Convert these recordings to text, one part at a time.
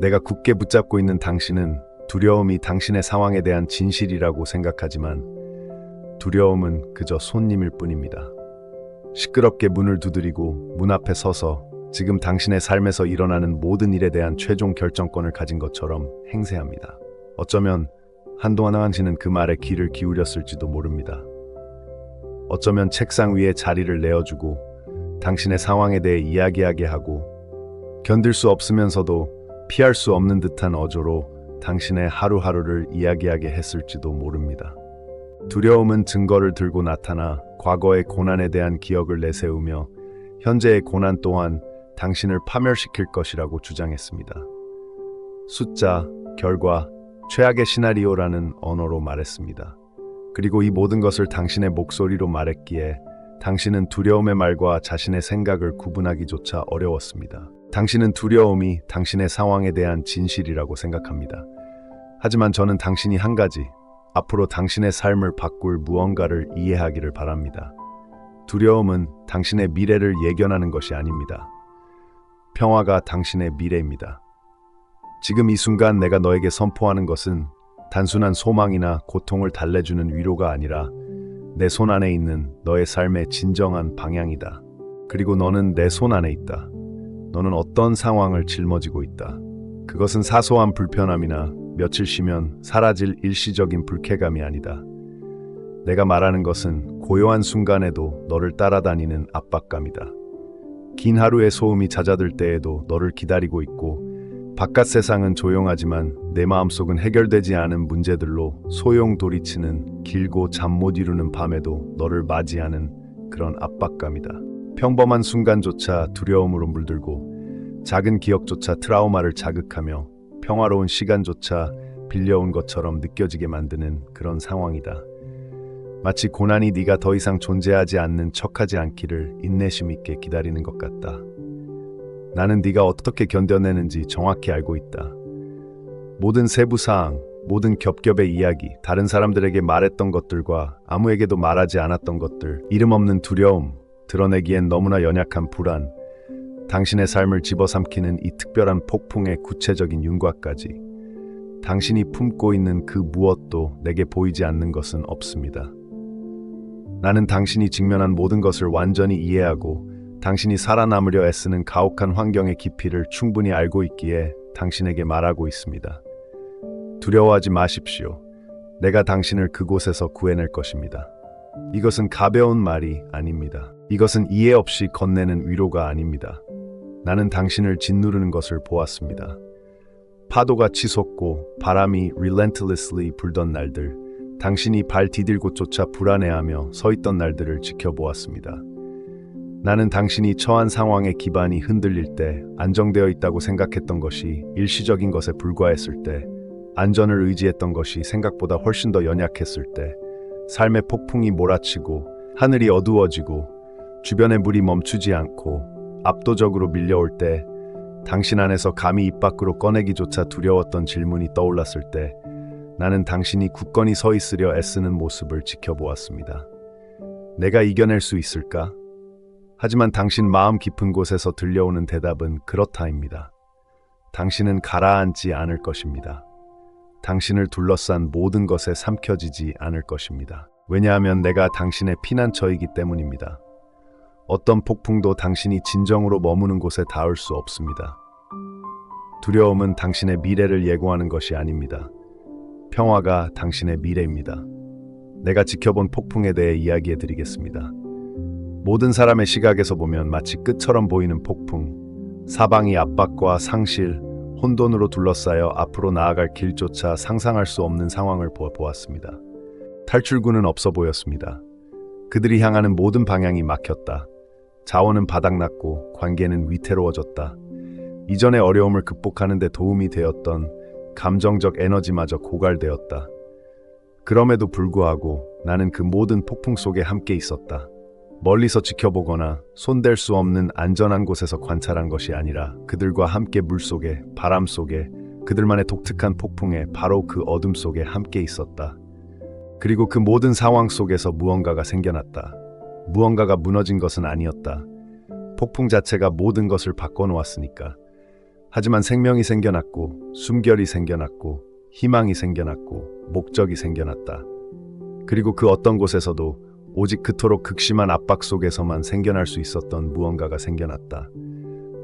내가 굳게 붙잡고 있는 당신은 두려움이 당신의 상황에 대한 진실이라고 생각하지만 두려움은 그저 손님일 뿐입니다. 시끄럽게 문을 두드리고 문 앞에 서서 지금 당신의 삶에서 일어나는 모든 일에 대한 최종 결정권을 가진 것처럼 행세합니다. 어쩌면 한동안 당신은 그 말에 귀를 기울였을지도 모릅니다. 어쩌면 책상 위에 자리를 내어주고 당신의 상황에 대해 이야기하게 하고 견딜 수 없으면서도 피할 수 없는 듯한 어조로 당신의 하루하루를 이야기하게 했을지도 모릅니다. 두려움은 증거를 들고 나타나 과거의 고난에 대한 기억을 내세우며 현재의 고난 또한 당신을 파멸시킬 것이라고 주장했습니다. 숫자, 결과, 최악의 시나리오라는 언어로 말했습니다. 그리고 이 모든 것을 당신의 목소리로 말했기에 당신은 두려움의 말과 자신의 생각을 구분하기조차 어려웠습니다. 당신은 두려움이 당신의 상황에 대한 진실이라고 생각합니다. 하지만 저는 당신이 한 가지, 앞으로 당신의 삶을 바꿀 무언가를 이해하기를 바랍니다. 두려움은 당신의 미래를 예견하는 것이 아닙니다. 평화가 당신의 미래입니다. 지금 이 순간 내가 너에게 선포하는 것은 단순한 소망이나 고통을 달래주는 위로가 아니라 내 손 안에 있는 너의 삶의 진정한 방향이다. 그리고 너는 내 손 안에 있다. 너는 어떤 상황을 짊어지고 있다. 그것은 사소한 불편함이나 며칠 쉬면 사라질 일시적인 불쾌감이 아니다. 내가 말하는 것은 고요한 순간에도 너를 따라다니는 압박감이다. 긴 하루의 소음이 잦아들 때에도 너를 기다리고 있고 바깥 세상은 조용하지만 내 마음속은 해결되지 않은 문제들로 소용돌이치는 길고 잠 못 이루는 밤에도 너를 맞이하는 그런 압박감이다. 평범한 순간조차 두려움으로 물들고 작은 기억조차 트라우마를 자극하며 평화로운 시간조차 빌려온 것처럼 느껴지게 만드는 그런 상황이다. 마치 고난이 네가 더 이상 존재하지 않는 척하지 않기를 인내심 있게 기다리는 것 같다. 나는 네가 어떻게 견뎌내는지 정확히 알고 있다. 모든 세부사항, 모든 겹겹의 이야기, 다른 사람들에게 말했던 것들과 아무에게도 말하지 않았던 것들, 이름 없는 두려움, 드러내기엔 너무나 연약한 불안, 당신의 삶을 집어삼키는 이 특별한 폭풍의 구체적인 윤곽까지 당신이 품고 있는 그 무엇도 내게 보이지 않는 것은 없습니다. 나는 당신이 직면한 모든 것을 완전히 이해하고 당신이 살아남으려 애쓰는 가혹한 환경의 깊이를 충분히 알고 있기에 당신에게 말하고 있습니다. 두려워하지 마십시오. 내가 당신을 그곳에서 구해낼 것입니다. 이것은 가벼운 말이 아닙니다. 이것은 이해 없이 건네는 위로가 아닙니다. 나는 당신을 짓누르는 것을 보았습니다. 파도가 치솟고 바람이 relentlessly 불던 날들, 당신이 발 디딜 곳조차 불안해하며 서 있던 날들을 지켜보았습니다. 나는 당신이 처한 상황의 기반이 흔들릴 때, 안정되어 있다고 생각했던 것이 일시적인 것에 불과했을 때, 안전을 의지했던 것이 생각보다 훨씬 더 연약했을 때, 삶의 폭풍이 몰아치고 하늘이 어두워지고 주변의 물이 멈추지 않고 압도적으로 밀려올 때, 당신 안에서 감히 입 밖으로 꺼내기조차 두려웠던 질문이 떠올랐을 때, 나는 당신이 굳건히 서 있으려 애쓰는 모습을 지켜보았습니다. 내가 이겨낼 수 있을까? 하지만 당신 마음 깊은 곳에서 들려오는 대답은 그렇다입니다. 당신은 가라앉지 않을 것입니다. 당신을 둘러싼 모든 것에 삼켜지지 않을 것입니다. 왜냐하면 내가 당신의 피난처이기 때문입니다. 어떤 폭풍도 당신이 진정으로 머무는 곳에 닿을 수 없습니다. 두려움은 당신의 미래를 예고하는 것이 아닙니다. 평화가 당신의 미래입니다. 내가 지켜본 폭풍에 대해 이야기해 드리겠습니다. 모든 사람의 시각에서 보면 마치 끝처럼 보이는 폭풍, 사방이 압박과 상실, 혼돈으로 둘러싸여 앞으로 나아갈 길조차 상상할 수 없는 상황을 보았습니다. 탈출구는 없어 보였습니다. 그들이 향하는 모든 방향이 막혔다. 자원은 바닥났고 관계는 위태로워졌다. 이전의 어려움을 극복하는 데 도움이 되었던 감정적 에너지마저 고갈되었다. 그럼에도 불구하고 나는 그 모든 폭풍 속에 함께 있었다. 멀리서 지켜보거나 손댈 수 없는 안전한 곳에서 관찰한 것이 아니라 그들과 함께 물속에, 바람 속에, 그들만의 독특한 폭풍에, 바로 그 어둠 속에 함께 있었다. 그리고 그 모든 상황 속에서 무언가가 생겨났다. 무언가가 무너진 것은 아니었다. 폭풍 자체가 모든 것을 바꿔놓았으니까. 하지만 생명이 생겨났고, 숨결이 생겨났고, 희망이 생겨났고, 목적이 생겨났다. 그리고 그 어떤 곳에서도 오직 그토록 극심한 압박 속에서만 생겨날 수 있었던 무언가가 생겨났다.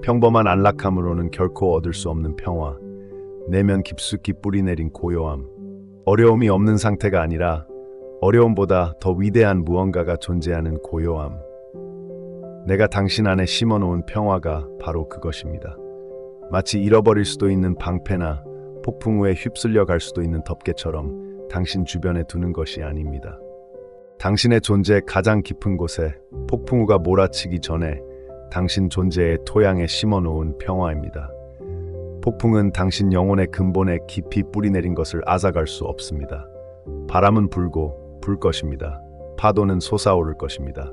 평범한 안락함으로는 결코 얻을 수 없는 평화, 내면 깊숙이 뿌리내린 고요함, 어려움이 없는 상태가 아니라 어려움보다 더 위대한 무언가가 존재하는 고요함. 내가 당신 안에 심어놓은 평화가 바로 그것입니다. 마치 잃어버릴 수도 있는 방패나 폭풍 후에 휩쓸려 갈 수도 있는 덮개처럼 당신 주변에 두는 것이 아닙니다. 당신의 존재의 가장 깊은 곳에 폭풍우가 몰아치기 전에 당신 존재의 토양에 심어놓은 평화입니다. 폭풍은 당신 영혼의 근본에 깊이 뿌리내린 것을 앗아갈 수 없습니다. 바람은 불고 불 것입니다. 파도는 솟아오를 것입니다.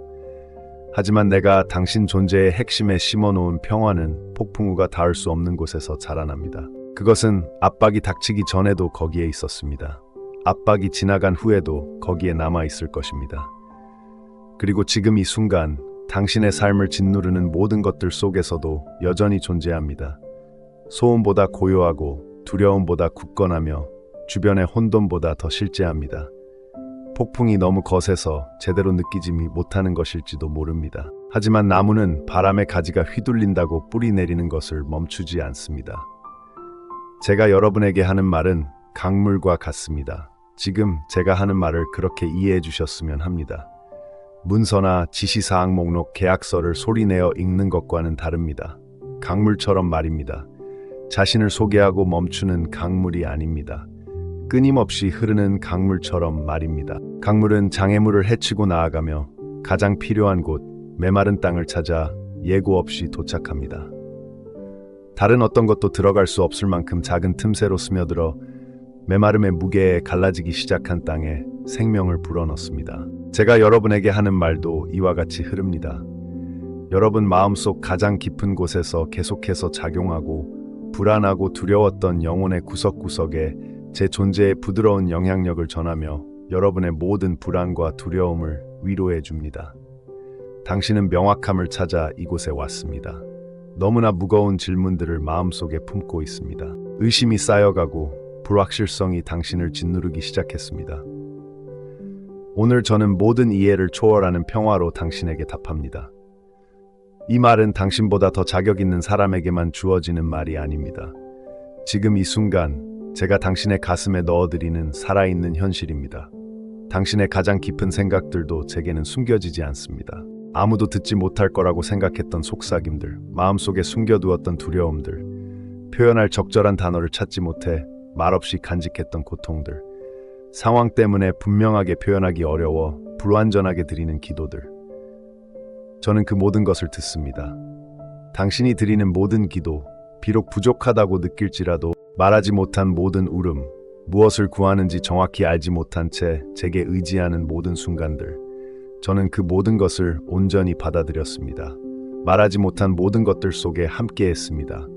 하지만 내가 당신 존재의 핵심에 심어놓은 평화는 폭풍우가 닿을 수 없는 곳에서 자라납니다. 그것은 압박이 닥치기 전에도 거기에 있었습니다. 압박이 지나간 후에도 거기에 남아있을 것입니다. 그리고 지금 이 순간 당신의 삶을 짓누르는 모든 것들 속에서도 여전히 존재합니다. 소음보다 고요하고 두려움보다 굳건하며 주변의 혼돈보다 더 실제합니다. 폭풍이 너무 거세서 제대로 느끼지 못하는 것일지도 모릅니다. 하지만 나무는 바람의 가지가 휘둘린다고 뿌리 내리는 것을 멈추지 않습니다. 제가 여러분에게 하는 말은 강물과 같습니다. 지금 제가 하는 말을 그렇게 이해해 주셨으면 합니다. 문서나 지시사항 목록 계약서를 소리내어 읽는 것과는 다릅니다. 강물처럼 말입니다. 자신을 소개하고 멈추는 강물이 아닙니다. 끊임없이 흐르는 강물처럼 말입니다. 강물은 장애물을 헤치고 나아가며 가장 필요한 곳, 메마른 땅을 찾아 예고 없이 도착합니다. 다른 어떤 것도 들어갈 수 없을 만큼 작은 틈새로 스며들어 메마름의 무게에 갈라지기 시작한 땅에 생명을 불어넣습니다. 제가 여러분에게 하는 말도 이와 같이 흐릅니다. 여러분 마음속 가장 깊은 곳에서 계속해서 작용하고 불안하고 두려웠던 영혼의 구석구석에 제 존재의 부드러운 영향력을 전하며 여러분의 모든 불안과 두려움을 위로해 줍니다. 당신은 명확함을 찾아 이곳에 왔습니다. 너무나 무거운 질문들을 마음속에 품고 있습니다. 의심이 쌓여가고 불확실성이 당신을 짓누르기 시작했습니다. 오늘 저는 모든 이해를 초월하는 평화로 당신에게 답합니다. 이 말은 당신보다 더 자격 있는 사람에게만 주어지는 말이 아닙니다. 지금 이 순간 제가 당신의 가슴에 넣어드리는 살아있는 현실입니다. 당신의 가장 깊은 생각들도 제게는 숨겨지지 않습니다. 아무도 듣지 못할 거라고 생각했던 속삭임들, 마음속에 숨겨두었던 두려움들, 표현할 적절한 단어를 찾지 못해 말없이 간직했던 고통들, 상황 때문에 분명하게 표현하기 어려워 불완전하게 드리는 기도들. 저는 그 모든 것을 듣습니다. 당신이 드리는 모든 기도, 비록 부족하다고 느낄지라도 말하지 못한 모든 울음, 무엇을 구하는지 정확히 알지 못한 채 제게 의지하는 모든 순간들, 저는 그 모든 것을 온전히 받아들였습니다. 말하지 못한 모든 것들 속에 함께했습니다.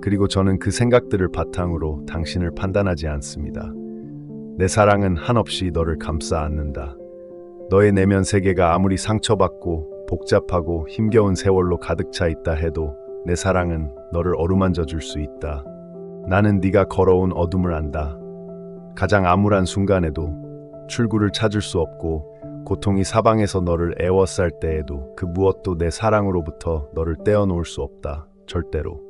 그리고 저는 그 생각들을 바탕으로 당신을 판단하지 않습니다. 내 사랑은 한없이 너를 감싸 안는다. 너의 내면 세계가 아무리 상처받고 복잡하고 힘겨운 세월로 가득 차 있다 해도 내 사랑은 너를 어루만져 줄 수 있다. 나는 네가 걸어온 어둠을 안다. 가장 암울한 순간에도, 출구를 찾을 수 없고 고통이 사방에서 너를 애워쌀 때에도 그 무엇도 내 사랑으로부터 너를 떼어놓을 수 없다. 절대로.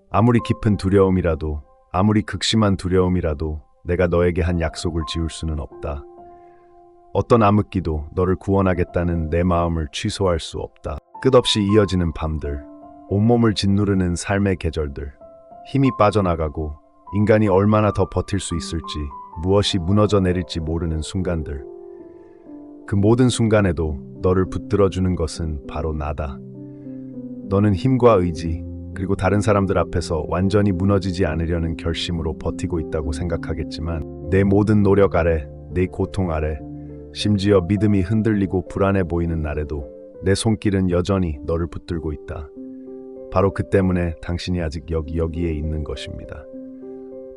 아무리 깊은 두려움이라도, 아무리 극심한 두려움이라도 내가 너에게 한 약속을 지울 수는 없다. 어떤 암흑기도 너를 구원하겠다는 내 마음을 취소할 수 없다. 끝없이 이어지는 밤들, 온몸을 짓누르는 삶의 계절들, 힘이 빠져나가고 인간이 얼마나 더 버틸 수 있을지, 무엇이 무너져 내릴지 모르는 순간들. 그 모든 순간에도 너를 붙들어주는 것은 바로 나다. 너는 힘과 의지, 그리고 다른 사람들 앞에서 완전히 무너지지 않으려는 결심으로 버티고 있다고 생각하겠지만 내 모든 노력 아래, 내 고통 아래, 심지어 믿음이 흔들리고 불안해 보이는 날에도 내 손길은 여전히 너를 붙들고 있다. 바로 그 때문에 당신이 아직 여기에 있는 것입니다.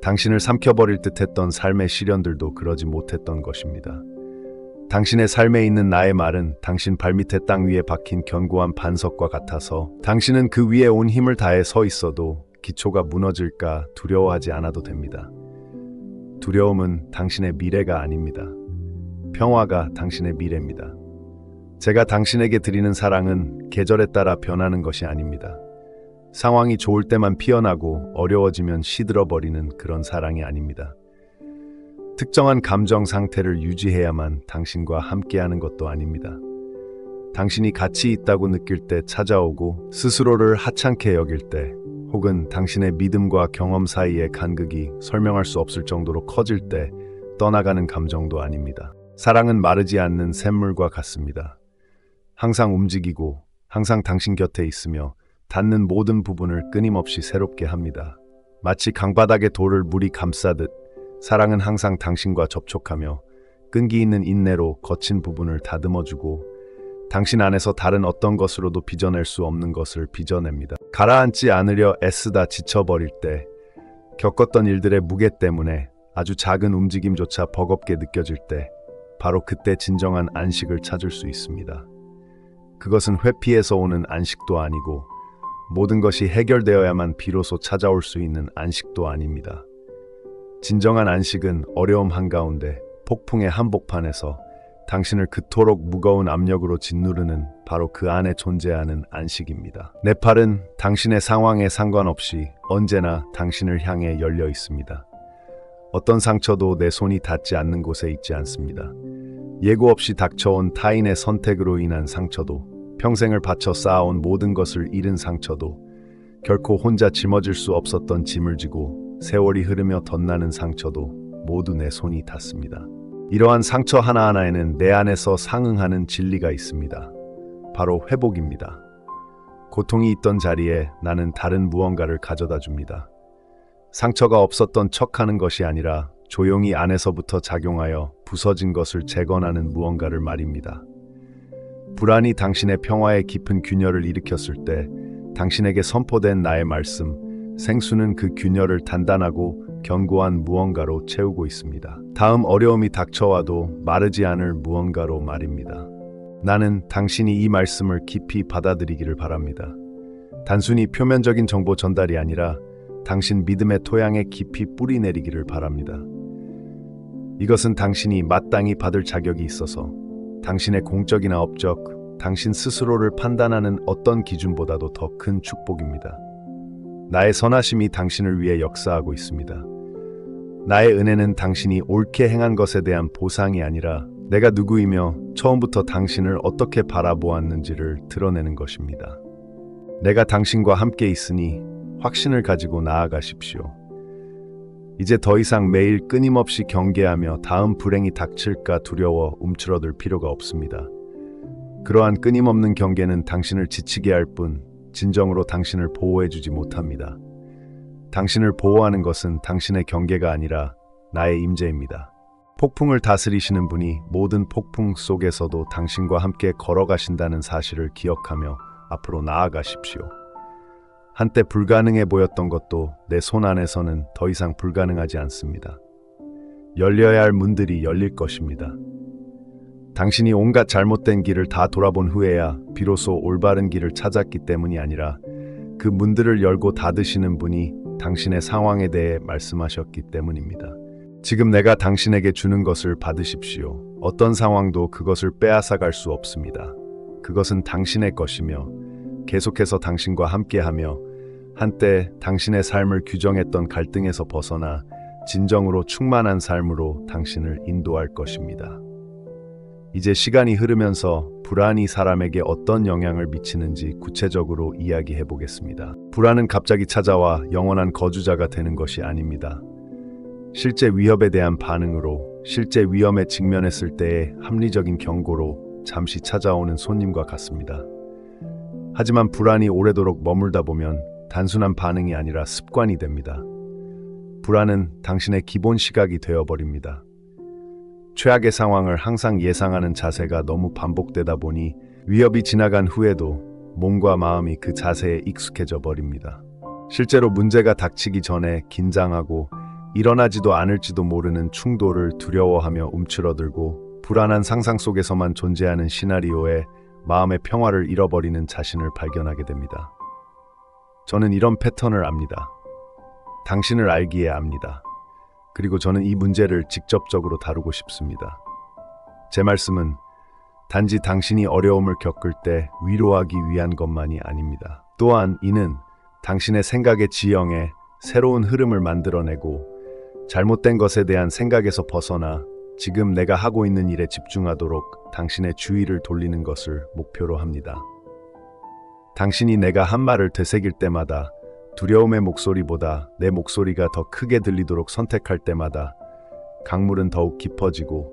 당신을 삼켜버릴 듯했던 삶의 시련들도 그러지 못했던 것입니다. 당신의 삶에 있는 나의 말은 당신 발밑에 땅 위에 박힌 견고한 반석과 같아서 당신은 그 위에 온 힘을 다해 서 있어도 기초가 무너질까 두려워하지 않아도 됩니다. 두려움은 당신의 미래가 아닙니다. 평화가 당신의 미래입니다. 제가 당신에게 드리는 사랑은 계절에 따라 변하는 것이 아닙니다. 상황이 좋을 때만 피어나고 어려워지면 시들어버리는 그런 사랑이 아닙니다. 특정한 감정 상태를 유지해야만 당신과 함께하는 것도 아닙니다. 당신이 가치 있다고 느낄 때 찾아오고 스스로를 하찮게 여길 때 혹은 당신의 믿음과 경험 사이의 간극이 설명할 수 없을 정도로 커질 때 떠나가는 감정도 아닙니다. 사랑은 마르지 않는 샘물과 같습니다. 항상 움직이고 항상 당신 곁에 있으며 닿는 모든 부분을 끊임없이 새롭게 합니다. 마치 강바닥의 돌을 물이 감싸듯 사랑은 항상 당신과 접촉하며 끈기 있는 인내로 거친 부분을 다듬어주고 당신 안에서 다른 어떤 것으로도 빚어낼 수 없는 것을 빚어냅니다. 가라앉지 않으려 애쓰다 지쳐버릴 때, 겪었던 일들의 무게 때문에 아주 작은 움직임조차 버겁게 느껴질 때, 바로 그때 진정한 안식을 찾을 수 있습니다. 그것은 회피에서 오는 안식도 아니고 모든 것이 해결되어야만 비로소 찾아올 수 있는 안식도 아닙니다. 진정한 안식은 어려움 한가운데 폭풍의 한복판에서 당신을 그토록 무거운 압력으로 짓누르는 바로 그 안에 존재하는 안식입니다. 내 팔은 당신의 상황에 상관없이 언제나 당신을 향해 열려 있습니다. 어떤 상처도 내 손이 닿지 않는 곳에 있지 않습니다. 예고 없이 닥쳐온 타인의 선택으로 인한 상처도, 평생을 바쳐 쌓아온 모든 것을 잃은 상처도, 결코 혼자 짊어질 수 없었던 짐을 지고 세월이 흐르며 덧나는 상처도 모두 내 손이 닿습니다. 이러한 상처 하나하나에는 내 안에서 상응하는 진리가 있습니다. 바로 회복입니다. 고통이 있던 자리에 나는 다른 무언가를 가져다 줍니다. 상처가 없었던 척하는 것이 아니라 조용히 안에서부터 작용하여 부서진 것을 재건하는 무언가를 말입니다. 불안이 당신의 평화에 깊은 균열을 일으켰을 때 당신에게 선포된 나의 말씀, 생수는 그 균열을 단단하고 견고한 무언가로 채우고 있습니다. 다음 어려움이 닥쳐와도 마르지 않을 무언가로 말입니다. 나는 당신이 이 말씀을 깊이 받아들이기를 바랍니다. 단순히 표면적인 정보 전달이 아니라 당신 믿음의 토양에 깊이 뿌리 내리기를 바랍니다. 이것은 당신이 마땅히 받을 자격이 있어서 당신의 공적이나 업적, 당신 스스로를 판단하는 어떤 기준보다도 더 큰 축복입니다. 나의 선하심이 당신을 위해 역사하고 있습니다. 나의 은혜는 당신이 옳게 행한 것에 대한 보상이 아니라 내가 누구이며 처음부터 당신을 어떻게 바라보았는지를 드러내는 것입니다. 내가 당신과 함께 있으니 확신을 가지고 나아가십시오. 이제 더 이상 매일 끊임없이 경계하며 다음 불행이 닥칠까 두려워 움츠러들 필요가 없습니다. 그러한 끊임없는 경계는 당신을 지치게 할 뿐 진정으로 당신을 보호해주지 못합니다. 당신을 보호하는 것은 당신의 경계가 아니라 나의 임재입니다. 폭풍을 다스리시는 분이 모든 폭풍 속에서도 당신과 함께 걸어가신다는 사실을 기억하며 앞으로 나아가십시오. 한때 불가능해 보였던 것도 내 손 안에서는 더 이상 불가능하지 않습니다. 열려야 할 문들이 열릴 것입니다. 당신이 온갖 잘못된 길을 다 돌아본 후에야 비로소 올바른 길을 찾았기 때문이 아니라 그 문들을 열고 닫으시는 분이 당신의 상황에 대해 말씀하셨기 때문입니다. 지금 내가 당신에게 주는 것을 받으십시오. 어떤 상황도 그것을 빼앗아갈 수 없습니다. 그것은 당신의 것이며 계속해서 당신과 함께하며 한때 당신의 삶을 규정했던 갈등에서 벗어나 진정으로 충만한 삶으로 당신을 인도할 것입니다. 이제 시간이 흐르면서 불안이 사람에게 어떤 영향을 미치는지 구체적으로 이야기해 보겠습니다. 불안은 갑자기 찾아와 영원한 거주자가 되는 것이 아닙니다. 실제 위협에 대한 반응으로, 실제 위험에 직면했을 때의 합리적인 경고로 잠시 찾아오는 손님과 같습니다. 하지만 불안이 오래도록 머물다 보면 단순한 반응이 아니라 습관이 됩니다. 불안은 당신의 기본 시각이 되어버립니다. 최악의 상황을 항상 예상하는 자세가 너무 반복되다 보니 위협이 지나간 후에도 몸과 마음이 그 자세에 익숙해져 버립니다. 실제로 문제가 닥치기 전에 긴장하고 일어나지도 않을지도 모르는 충돌을 두려워하며 움츠러들고 불안한 상상 속에서만 존재하는 시나리오에 마음의 평화를 잃어버리는 자신을 발견하게 됩니다. 저는 이런 패턴을 압니다. 당신을 알기에 압니다. 그리고 저는 이 문제를 직접적으로 다루고 싶습니다. 제 말씀은 단지 당신이 어려움을 겪을 때 위로하기 위한 것만이 아닙니다. 또한 이는 당신의 생각의 지형에 새로운 흐름을 만들어내고 잘못된 것에 대한 생각에서 벗어나 지금 내가 하고 있는 일에 집중하도록 당신의 주의를 돌리는 것을 목표로 합니다. 당신이 내가 한 말을 되새길 때마다 두려움의 목소리보다 내 목소리가 더 크게 들리도록 선택할 때마다 강물은 더욱 깊어지고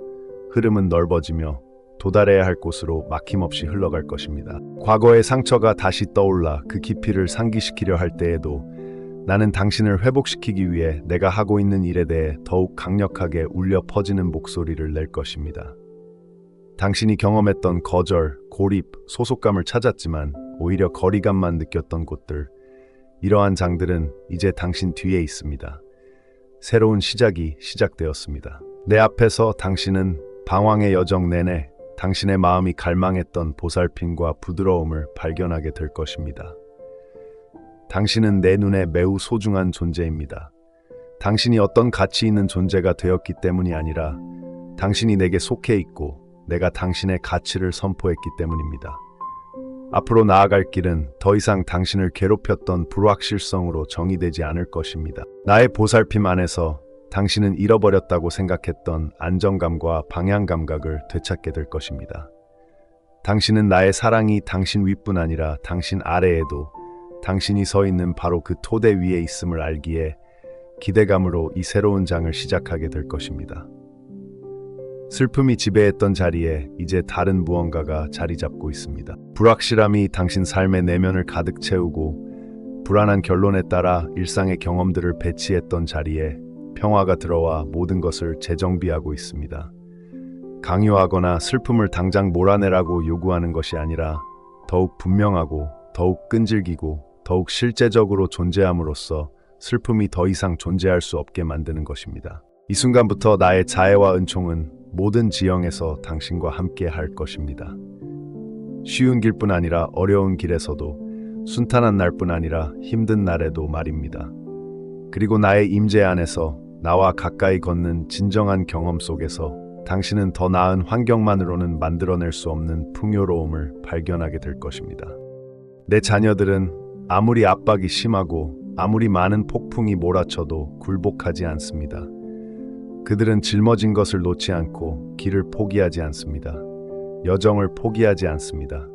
흐름은 넓어지며 도달해야 할 곳으로 막힘없이 흘러갈 것입니다. 과거의 상처가 다시 떠올라 그 깊이를 상기시키려 할 때에도 나는 당신을 회복시키기 위해 내가 하고 있는 일에 대해 더욱 강력하게 울려 퍼지는 목소리를 낼 것입니다. 당신이 경험했던 거절, 고립, 소속감을 찾았지만 오히려 거리감만 느꼈던 곳들, 이러한 장들은 이제 당신 뒤에 있습니다. 새로운 시작이 시작되었습니다. 내 앞에서 당신은 방황의 여정 내내 당신의 마음이 갈망했던 보살핌과 부드러움을 발견하게 될 것입니다. 당신은 내 눈에 매우 소중한 존재입니다. 당신이 어떤 가치 있는 존재가 되었기 때문이 아니라 당신이 내게 속해 있고 내가 당신의 가치를 선포했기 때문입니다. 앞으로 나아갈 길은 더 이상 당신을 괴롭혔던 불확실성으로 정의되지 않을 것입니다. 나의 보살핌 안에서 당신은 잃어버렸다고 생각했던 안정감과 방향 감각을 되찾게 될 것입니다. 당신은 나의 사랑이 당신 윗뿐 아니라 당신 아래에도 당신이 서 있는 바로 그 토대 위에 있음을 알기에 기대감으로 이 새로운 장을 시작하게 될 것입니다. 슬픔이 지배했던 자리에 이제 다른 무언가가 자리 잡고 있습니다. 불확실함이 당신 삶의 내면을 가득 채우고 불안한 결론에 따라 일상의 경험들을 배치했던 자리에 평화가 들어와 모든 것을 재정비하고 있습니다. 강요하거나 슬픔을 당장 몰아내라고 요구하는 것이 아니라 더욱 분명하고 더욱 끈질기고 더욱 실제적으로 존재함으로써 슬픔이 더 이상 존재할 수 없게 만드는 것입니다. 이 순간부터 나의 자애와 은총은 모든 지형에서 당신과 함께 할 것입니다. 쉬운 길뿐 아니라 어려운 길에서도, 순탄한 날뿐 아니라 힘든 날에도 말입니다. 그리고 나의 임재 안에서 나와 가까이 걷는 진정한 경험 속에서 당신은 더 나은 환경만으로는 만들어낼 수 없는 풍요로움을 발견하게 될 것입니다. 내 자녀들은 아무리 압박이 심하고 아무리 많은 폭풍이 몰아쳐도 굴복하지 않습니다. 그들은 짊어진 것을 놓지 않고 길을 포기하지 않습니다. 여정을 포기하지 않습니다.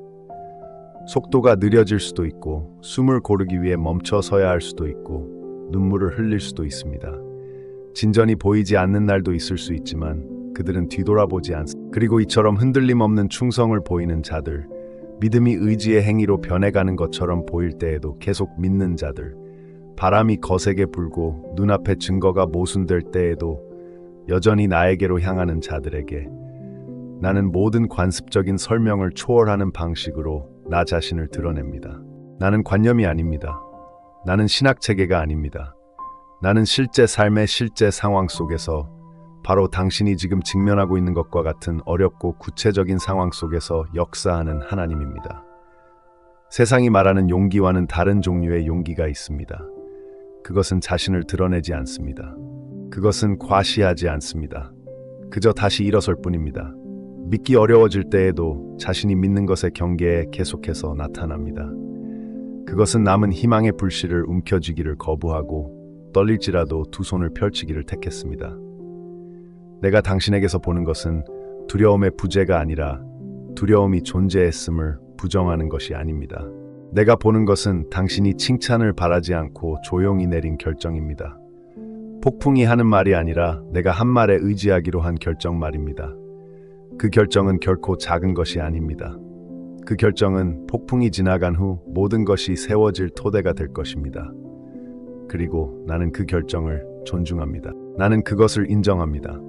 속도가 느려질 수도 있고 숨을 고르기 위해 멈춰 서야 할 수도 있고 눈물을 흘릴 수도 있습니다. 진전이 보이지 않는 날도 있을 수 있지만 그들은 뒤돌아보지 않습니다. 그리고 이처럼 흔들림 없는 충성을 보이는 자들, 믿음이 의지의 행위로 변해가는 것처럼 보일 때에도 계속 믿는 자들, 바람이 거세게 불고 눈앞에 증거가 모순될 때에도 여전히 나에게로 향하는 자들에게 나는 모든 관습적인 설명을 초월하는 방식으로 나 자신을 드러냅니다. 나는 관념이 아닙니다. 나는 신학체계가 아닙니다. 나는 실제 삶의 실제 상황 속에서 바로 당신이 지금 직면하고 있는 것과 같은 어렵고 구체적인 상황 속에서 역사하는 하나님입니다. 세상이 말하는 용기와는 다른 종류의 용기가 있습니다. 그것은 자신을 드러내지 않습니다. 그것은 과시하지 않습니다. 그저 다시 일어설 뿐입니다. 믿기 어려워질 때에도 자신이 믿는 것의 경계에 계속해서 나타납니다. 그것은 남은 희망의 불씨를 움켜쥐기를 거부하고 떨릴지라도 두 손을 펼치기를 택했습니다. 내가 당신에게서 보는 것은 두려움의 부재가 아니라 두려움이 존재했음을 부정하는 것이 아닙니다. 내가 보는 것은 당신이 칭찬을 바라지 않고 조용히 내린 결정입니다. 폭풍이 하는 말이 아니라 내가 한 말에 의지하기로 한 결정 말입니다. 그 결정은 결코 작은 것이 아닙니다. 그 결정은 폭풍이 지나간 후 모든 것이 세워질 토대가 될 것입니다. 그리고 나는 그 결정을 존중합니다. 나는 그것을 인정합니다.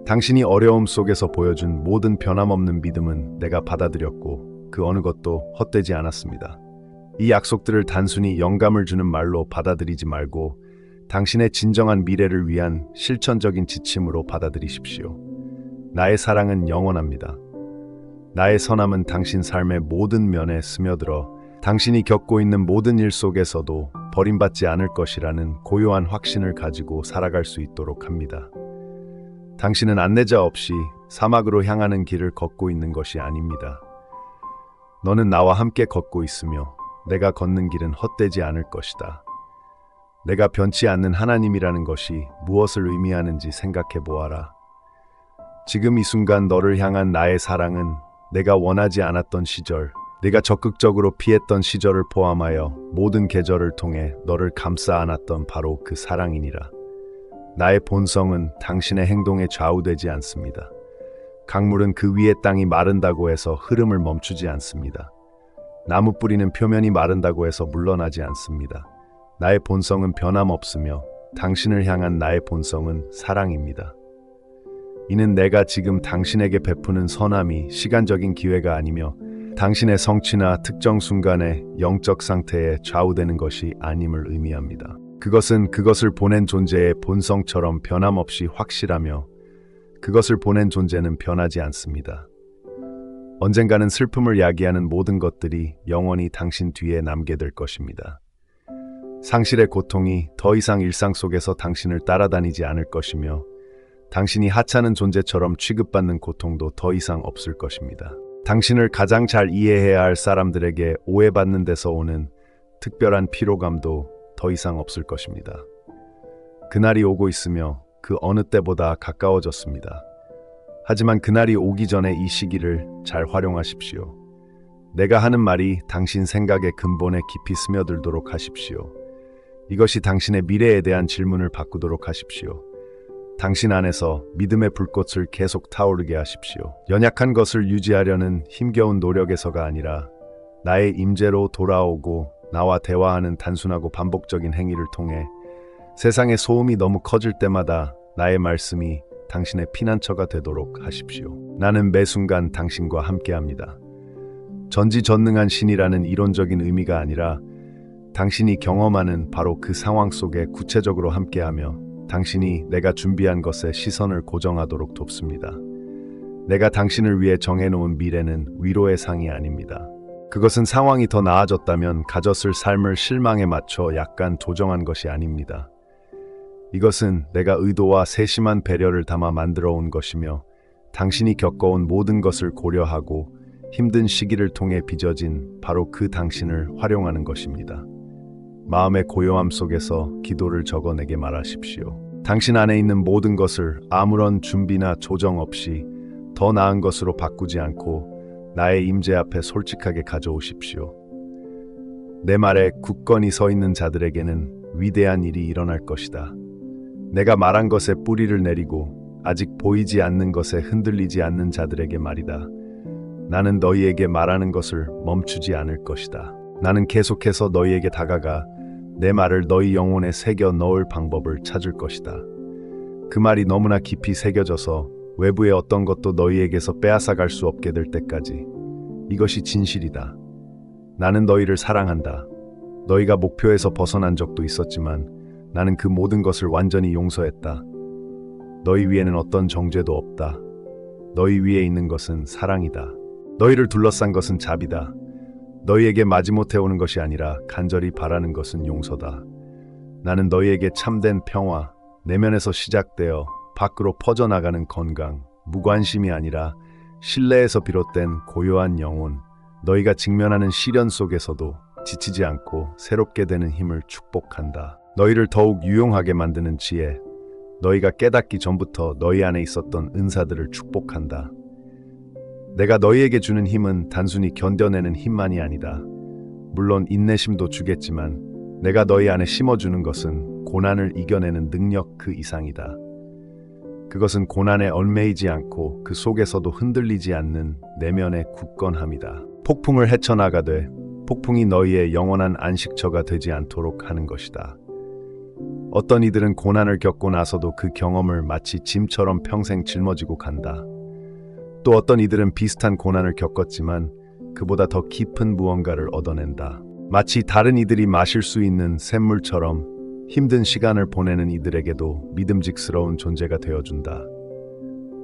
당신이 어려움 속에서 보여준 모든 변함없는 믿음은 내가 받아들였고 그 어느 것도 헛되지 않았습니다. 이 약속들을 단순히 영감을 주는 말로 받아들이지 말고 당신의 진정한 미래를 위한 실천적인 지침으로 받아들이십시오. 나의 사랑은 영원합니다. 나의 선함은 당신 삶의 모든 면에 스며들어 당신이 겪고 있는 모든 일 속에서도 버림받지 않을 것이라는 고요한 확신을 가지고 살아갈 수 있도록 합니다. 당신은 안내자 없이 사막으로 향하는 길을 걷고 있는 것이 아닙니다. 너는 나와 함께 걷고 있으며 내가 걷는 길은 헛되지 않을 것이다. 내가 변치 않는 하나님이라는 것이 무엇을 의미하는지 생각해 보아라. 지금 이 순간 너를 향한 나의 사랑은 내가 원하지 않았던 시절, 내가 적극적으로 피했던 시절을 포함하여 모든 계절을 통해 너를 감싸 안았던 바로 그 사랑이니라. 나의 본성은 당신의 행동에 좌우되지 않습니다. 강물은 그 위의 땅이 마른다고 해서 흐름을 멈추지 않습니다. 나무 뿌리는 표면이 마른다고 해서 물러나지 않습니다. 나의 본성은 변함없으며 당신을 향한 나의 본성은 사랑입니다. 이는 내가 지금 당신에게 베푸는 선함이 시간적인 기회가 아니며 당신의 성취나 특정 순간의 영적 상태에 좌우되는 것이 아님을 의미합니다. 그것은 그것을 보낸 존재의 본성처럼 변함없이 확실하며 그것을 보낸 존재는 변하지 않습니다. 언젠가는 슬픔을 야기하는 모든 것들이 영원히 당신 뒤에 남게 될 것입니다. 상실의 고통이 더 이상 일상 속에서 당신을 따라다니지 않을 것이며 당신이 하찮은 존재처럼 취급받는 고통도 더 이상 없을 것입니다. 당신을 가장 잘 이해해야 할 사람들에게 오해받는 데서 오는 특별한 피로감도 더 이상 없을 것입니다. 그날이 오고 있으며 그 어느 때보다 가까워졌습니다. 하지만 그날이 오기 전에 이 시기를 잘 활용하십시오. 내가 하는 말이 당신 생각의 근본에 깊이 스며들도록 하십시오. 이것이 당신의 미래에 대한 질문을 바꾸도록 하십시오. 당신 안에서 믿음의 불꽃을 계속 타오르게 하십시오. 연약한 것을 유지하려는 힘겨운 노력에서가 아니라 나의 임재로 돌아오고 나와 대화하는 단순하고 반복적인 행위를 통해 세상의 소음이 너무 커질 때마다 나의 말씀이 당신의 피난처가 되도록 하십시오. 나는 매 순간 당신과 함께합니다. 전지전능한 신이라는 이론적인 의미가 아니라 당신이 경험하는 바로 그 상황 속에 구체적으로 함께하며 당신이 내가 준비한 것에 시선을 고정하도록 돕습니다. 내가 당신을 위해 정해놓은 미래는 위로의 상이 아닙니다. 그것은 상황이 더 나아졌다면 가졌을 삶을 실망에 맞춰 약간 조정한 것이 아닙니다. 이것은 내가 의도와 세심한 배려를 담아 만들어 온 것이며 당신이 겪어온 모든 것을 고려하고 힘든 시기를 통해 빚어진 바로 그 당신을 활용하는 것입니다. 마음의 고요함 속에서 기도를 적어내게 말하십시오. 당신 안에 있는 모든 것을 아무런 준비나 조정 없이 더 나은 것으로 바꾸지 않고 나의 임재 앞에 솔직하게 가져오십시오. 내 말에 굳건히 서 있는 자들에게는 위대한 일이 일어날 것이다. 내가 말한 것에 뿌리를 내리고 아직 보이지 않는 것에 흔들리지 않는 자들에게 말이다. 나는 너희에게 말하는 것을 멈추지 않을 것이다. 나는 계속해서 너희에게 다가가 내 말을 너희 영혼에 새겨 넣을 방법을 찾을 것이다. 그 말이 너무나 깊이 새겨져서 외부의 어떤 것도 너희에게서 빼앗아갈 수 없게 될 때까지. 이것이 진실이다. 나는 너희를 사랑한다. 너희가 목표에서 벗어난 적도 있었지만 나는 그 모든 것을 완전히 용서했다. 너희 위에는 어떤 정죄도 없다. 너희 위에 있는 것은 사랑이다. 너희를 둘러싼 것은 자비다. 너희에게 마지못해 오는 것이 아니라 간절히 바라는 것은 용서다. 나는 너희에게 참된 평화, 내면에서 시작되어 밖으로 퍼져나가는 건강, 무관심이 아니라 신뢰에서 비롯된 고요한 영혼, 너희가 직면하는 시련 속에서도 지치지 않고 새롭게 되는 힘을 축복한다. 너희를 더욱 유용하게 만드는 지혜, 너희가 깨닫기 전부터 너희 안에 있었던 은사들을 축복한다. 내가 너희에게 주는 힘은 단순히 견뎌내는 힘만이 아니다. 물론 인내심도 주겠지만 내가 너희 안에 심어주는 것은 고난을 이겨내는 능력 그 이상이다. 그것은 고난에 얽매이지 않고 그 속에서도 흔들리지 않는 내면의 굳건함이다. 폭풍을 헤쳐나가되 폭풍이 너희의 영원한 안식처가 되지 않도록 하는 것이다. 어떤 이들은 고난을 겪고 나서도 그 경험을 마치 짐처럼 평생 짊어지고 간다. 또 어떤 이들은 비슷한 고난을 겪었지만 그보다 더 깊은 무언가를 얻어낸다. 마치 다른 이들이 마실 수 있는 샘물처럼 힘든 시간을 보내는 이들에게도 믿음직스러운 존재가 되어준다.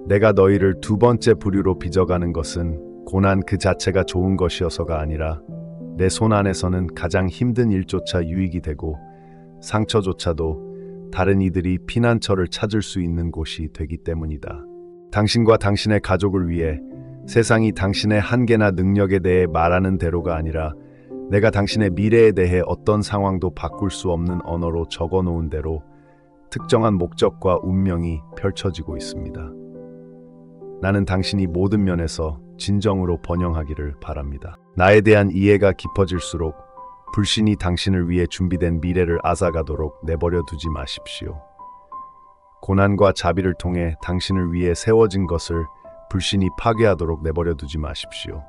내가 너희를 두 번째 부류로 빚어가는 것은 고난 그 자체가 좋은 것이어서가 아니라 내 손 안에서는 가장 힘든 일조차 유익이 되고 상처조차도 다른 이들이 피난처를 찾을 수 있는 곳이 되기 때문이다. 당신과 당신의 가족을 위해 세상이 당신의 한계나 능력에 대해 말하는 대로가 아니라 내가 당신의 미래에 대해 어떤 상황도 바꿀 수 없는 언어로 적어 놓은 대로 특정한 목적과 운명이 펼쳐지고 있습니다. 나는 당신이 모든 면에서 진정으로 번영하기를 바랍니다. 나에 대한 이해가 깊어질수록 불신이 당신을 위해 준비된 미래를 앗아가도록 내버려 두지 마십시오. 고난과 자비를 통해 당신을 위해 세워진 것을 불신이 파괴하도록 내버려 두지 마십시오.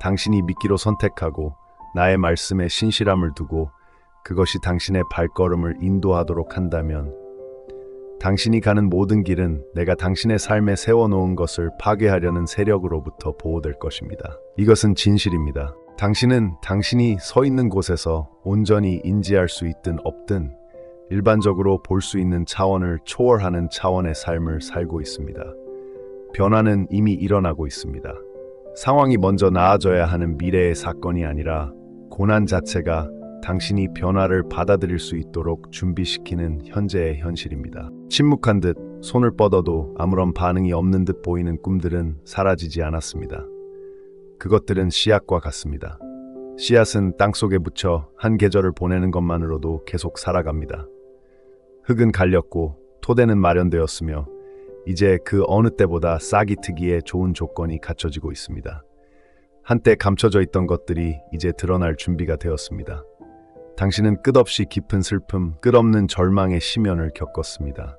당신이 믿기로 선택하고 나의 말씀에 신실함을 두고 그것이 당신의 발걸음을 인도하도록 한다면 당신이 가는 모든 길은 내가 당신의 삶에 세워놓은 것을 파괴하려는 세력으로부터 보호될 것입니다. 이것은 진실입니다. 당신은 당신이 서 있는 곳에서 온전히 인지할 수 있든 없든 일반적으로 볼 수 있는 차원을 초월하는 차원의 삶을 살고 있습니다. 변화는 이미 일어나고 있습니다. 상황이 먼저 나아져야 하는 미래의 사건이 아니라 고난 자체가 당신이 변화를 받아들일 수 있도록 준비시키는 현재의 현실입니다. 침묵한 듯 손을 뻗어도 아무런 반응이 없는 듯 보이는 꿈들은 사라지지 않았습니다. 그것들은 씨앗과 같습니다. 씨앗은 땅속에 묻혀 한 계절을 보내는 것만으로도 계속 살아갑니다. 흙은 갈렸고 토대는 마련되었으며 이제 그 어느 때보다 싹이 트기에 좋은 조건이 갖춰지고 있습니다. 한때 감춰져 있던 것들이 이제 드러날 준비가 되었습니다. 당신은 끝없이 깊은 슬픔, 끝없는 절망의 심연을 겪었습니다.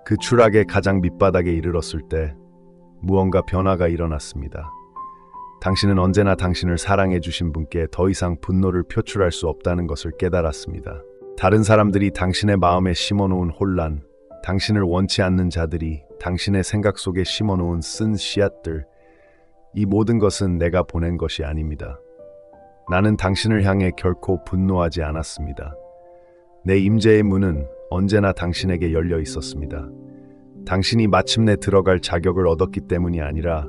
그 추락의 가장 밑바닥에 이르렀을 때 무언가 변화가 일어났습니다. 당신은 언제나 당신을 사랑해 주신 분께 더 이상 분노를 표출할 수 없다는 것을 깨달았습니다. 다른 사람들이 당신의 마음에 심어놓은 혼란, 당신을 원치 않는 자들이 당신의 생각 속에 심어놓은 쓴 씨앗들, 이 모든 것은 내가 보낸 것이 아닙니다. 나는 당신을 향해 결코 분노하지 않았습니다. 내 임재의 문은 언제나 당신에게 열려 있었습니다. 당신이 마침내 들어갈 자격을 얻었기 때문이 아니라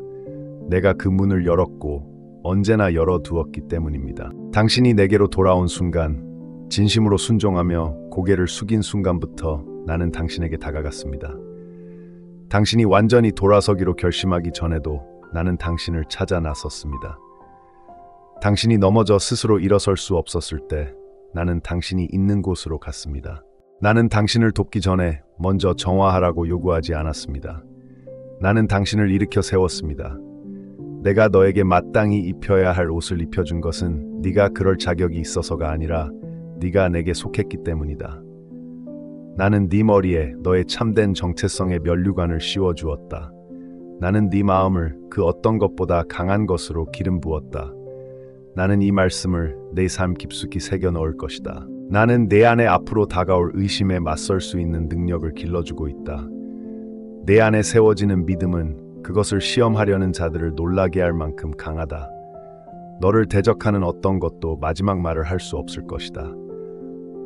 내가 그 문을 열었고 언제나 열어두었기 때문입니다. 당신이 내게로 돌아온 순간, 진심으로 순종하며 고개를 숙인 순간부터 나는 당신에게 다가갔습니다. 당신이 완전히 돌아서기로 결심하기 전에도 나는 당신을 찾아 나섰습니다. 당신이 넘어져 스스로 일어설 수 없었을 때 나는 당신이 있는 곳으로 갔습니다. 나는 당신을 돕기 전에 먼저 정화하라고 요구하지 않았습니다. 나는 당신을 일으켜 세웠습니다. 내가 너에게 마땅히 입혀야 할 옷을 입혀준 것은 네가 그럴 자격이 있어서가 아니라 네가 내게 속했기 때문이다. 나는 네 머리에 너의 참된 정체성의 면류관을 씌워주었다. 나는 네 마음을 그 어떤 것보다 강한 것으로 기름 부었다. 나는 이 말씀을 내 삶 깊숙이 새겨 넣을 것이다. 나는 내 안에 앞으로 다가올 의심에 맞설 수 있는 능력을 길러주고 있다. 내 안에 세워지는 믿음은 그것을 시험하려는 자들을 놀라게 할 만큼 강하다. 너를 대적하는 어떤 것도 마지막 말을 할 수 없을 것이다.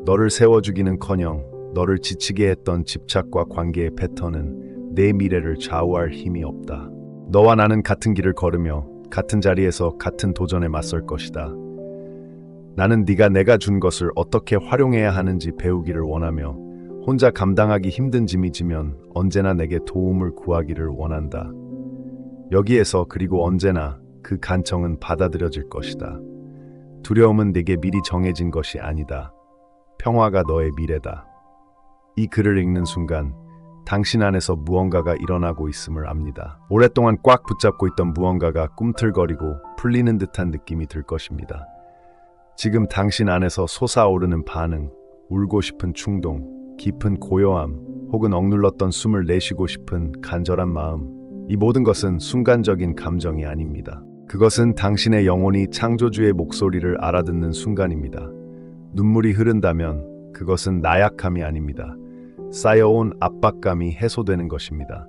너를 세워주기는커녕 너를 지치게 했던 집착과 관계의 패턴은 내 미래를 좌우할 힘이 없다. 너와 나는 같은 길을 걸으며 같은 자리에서 같은 도전에 맞설 것이다. 나는 네가 내가 준 것을 어떻게 활용해야 하는지 배우기를 원하며 혼자 감당하기 힘든 짐이 지면 언제나 내게 도움을 구하기를 원한다. 여기에서 그리고 언제나 그 간청은 받아들여질 것이다. 두려움은 네게 미리 정해진 것이 아니다. 평화가 너의 미래다. 이 글을 읽는 순간 당신 안에서 무언가가 일어나고 있음을 압니다. 오랫동안 꽉 붙잡고 있던 무언가가 꿈틀거리고 풀리는 듯한 느낌이 들 것입니다. 지금 당신 안에서 솟아오르는 반응, 울고 싶은 충동, 깊은 고요함, 혹은 억눌렀던 숨을 내쉬고 싶은 간절한 마음, 이 모든 것은 순간적인 감정이 아닙니다. 그것은 당신의 영혼이 창조주의 목소리를 알아듣는 순간입니다. 눈물이 흐른다면 그것은 나약함이 아닙니다. 쌓여온 압박감이 해소되는 것입니다.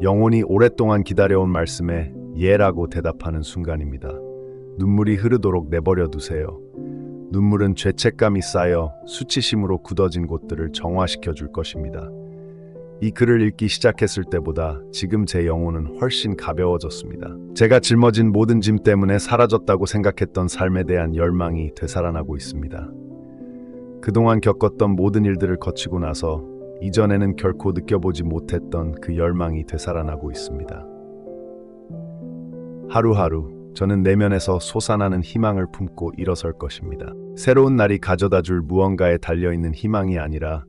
영혼이 오랫동안 기다려온 말씀에 예라고 대답하는 순간입니다. 눈물이 흐르도록 내버려 두세요. 눈물은 죄책감이 쌓여 수치심으로 굳어진 곳들을 정화시켜 줄 것입니다. 이 글을 읽기 시작했을 때보다 지금 제 영혼은 훨씬 가벼워졌습니다. 제가 짊어진 모든 짐 때문에 사라졌다고 생각했던 삶에 대한 열망이 되살아나고 있습니다. 그동안 겪었던 모든 일들을 거치고 나서 이전에는 결코 느껴보지 못했던 그 열망이 되살아나고 있습니다. 하루하루 저는 내면에서 솟아나는 희망을 품고 일어설 것입니다. 새로운 날이 가져다줄 무언가에 달려있는 희망이 아니라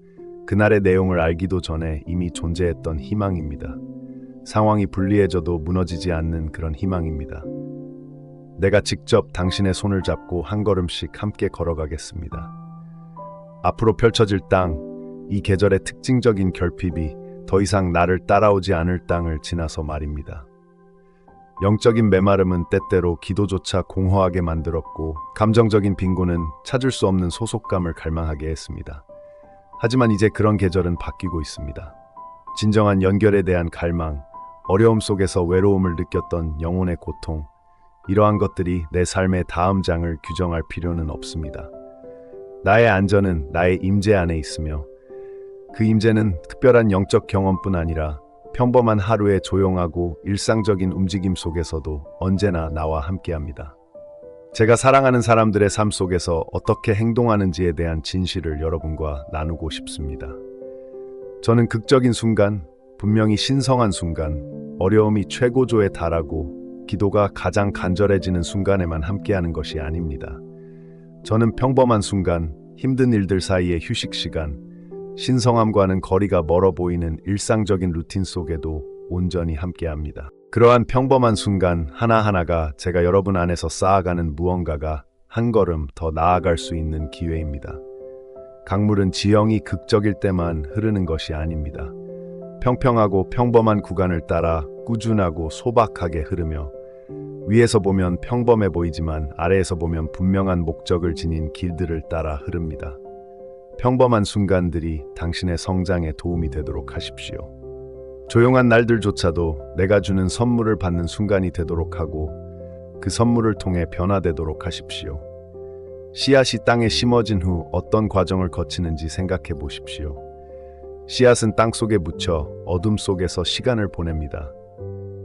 그날의 내용을 알기도 전에 이미 존재했던 희망입니다. 상황이 불리해져도 무너지지 않는 그런 희망입니다. 내가 직접 당신의 손을 잡고 한 걸음씩 함께 걸어가겠습니다. 앞으로 펼쳐질 땅, 이 계절의 특징적인 결핍이 더 이상 나를 따라오지 않을 땅을 지나서 말입니다. 영적인 메마름은 때때로 기도조차 공허하게 만들었고 감정적인 빈곤은 찾을 수 없는 소속감을 갈망하게 했습니다. 하지만 이제 그런 계절은 바뀌고 있습니다. 진정한 연결에 대한 갈망, 어려움 속에서 외로움을 느꼈던 영혼의 고통, 이러한 것들이 내 삶의 다음 장을 규정할 필요는 없습니다. 나의 안전은 나의 임재 안에 있으며 그 임재는 특별한 영적 경험뿐 아니라 평범한 하루의 조용하고 일상적인 움직임 속에서도 언제나 나와 함께합니다. 제가 사랑하는 사람들의 삶 속에서 어떻게 행동하는지에 대한 진실을 여러분과 나누고 싶습니다. 저는 극적인 순간, 분명히 신성한 순간, 어려움이 최고조에 달하고 기도가 가장 간절해지는 순간에만 함께하는 것이 아닙니다. 저는 평범한 순간, 힘든 일들 사이의 휴식 시간, 신성함과는 거리가 멀어 보이는 일상적인 루틴 속에도 온전히 함께합니다. 그러한 평범한 순간 하나하나가 제가 여러분 안에서 쌓아가는 무언가가 한 걸음 더 나아갈 수 있는 기회입니다. 강물은 지형이 극적일 때만 흐르는 것이 아닙니다. 평평하고 평범한 구간을 따라 꾸준하고 소박하게 흐르며 위에서 보면 평범해 보이지만 아래에서 보면 분명한 목적을 지닌 길들을 따라 흐릅니다. 평범한 순간들이 당신의 성장에 도움이 되도록 하십시오. 조용한 날들조차도 내가 주는 선물을 받는 순간이 되도록 하고 그 선물을 통해 변화되도록 하십시오. 씨앗이 땅에 심어진 후 어떤 과정을 거치는지 생각해 보십시오. 씨앗은 땅 속에 묻혀 어둠 속에서 시간을 보냅니다.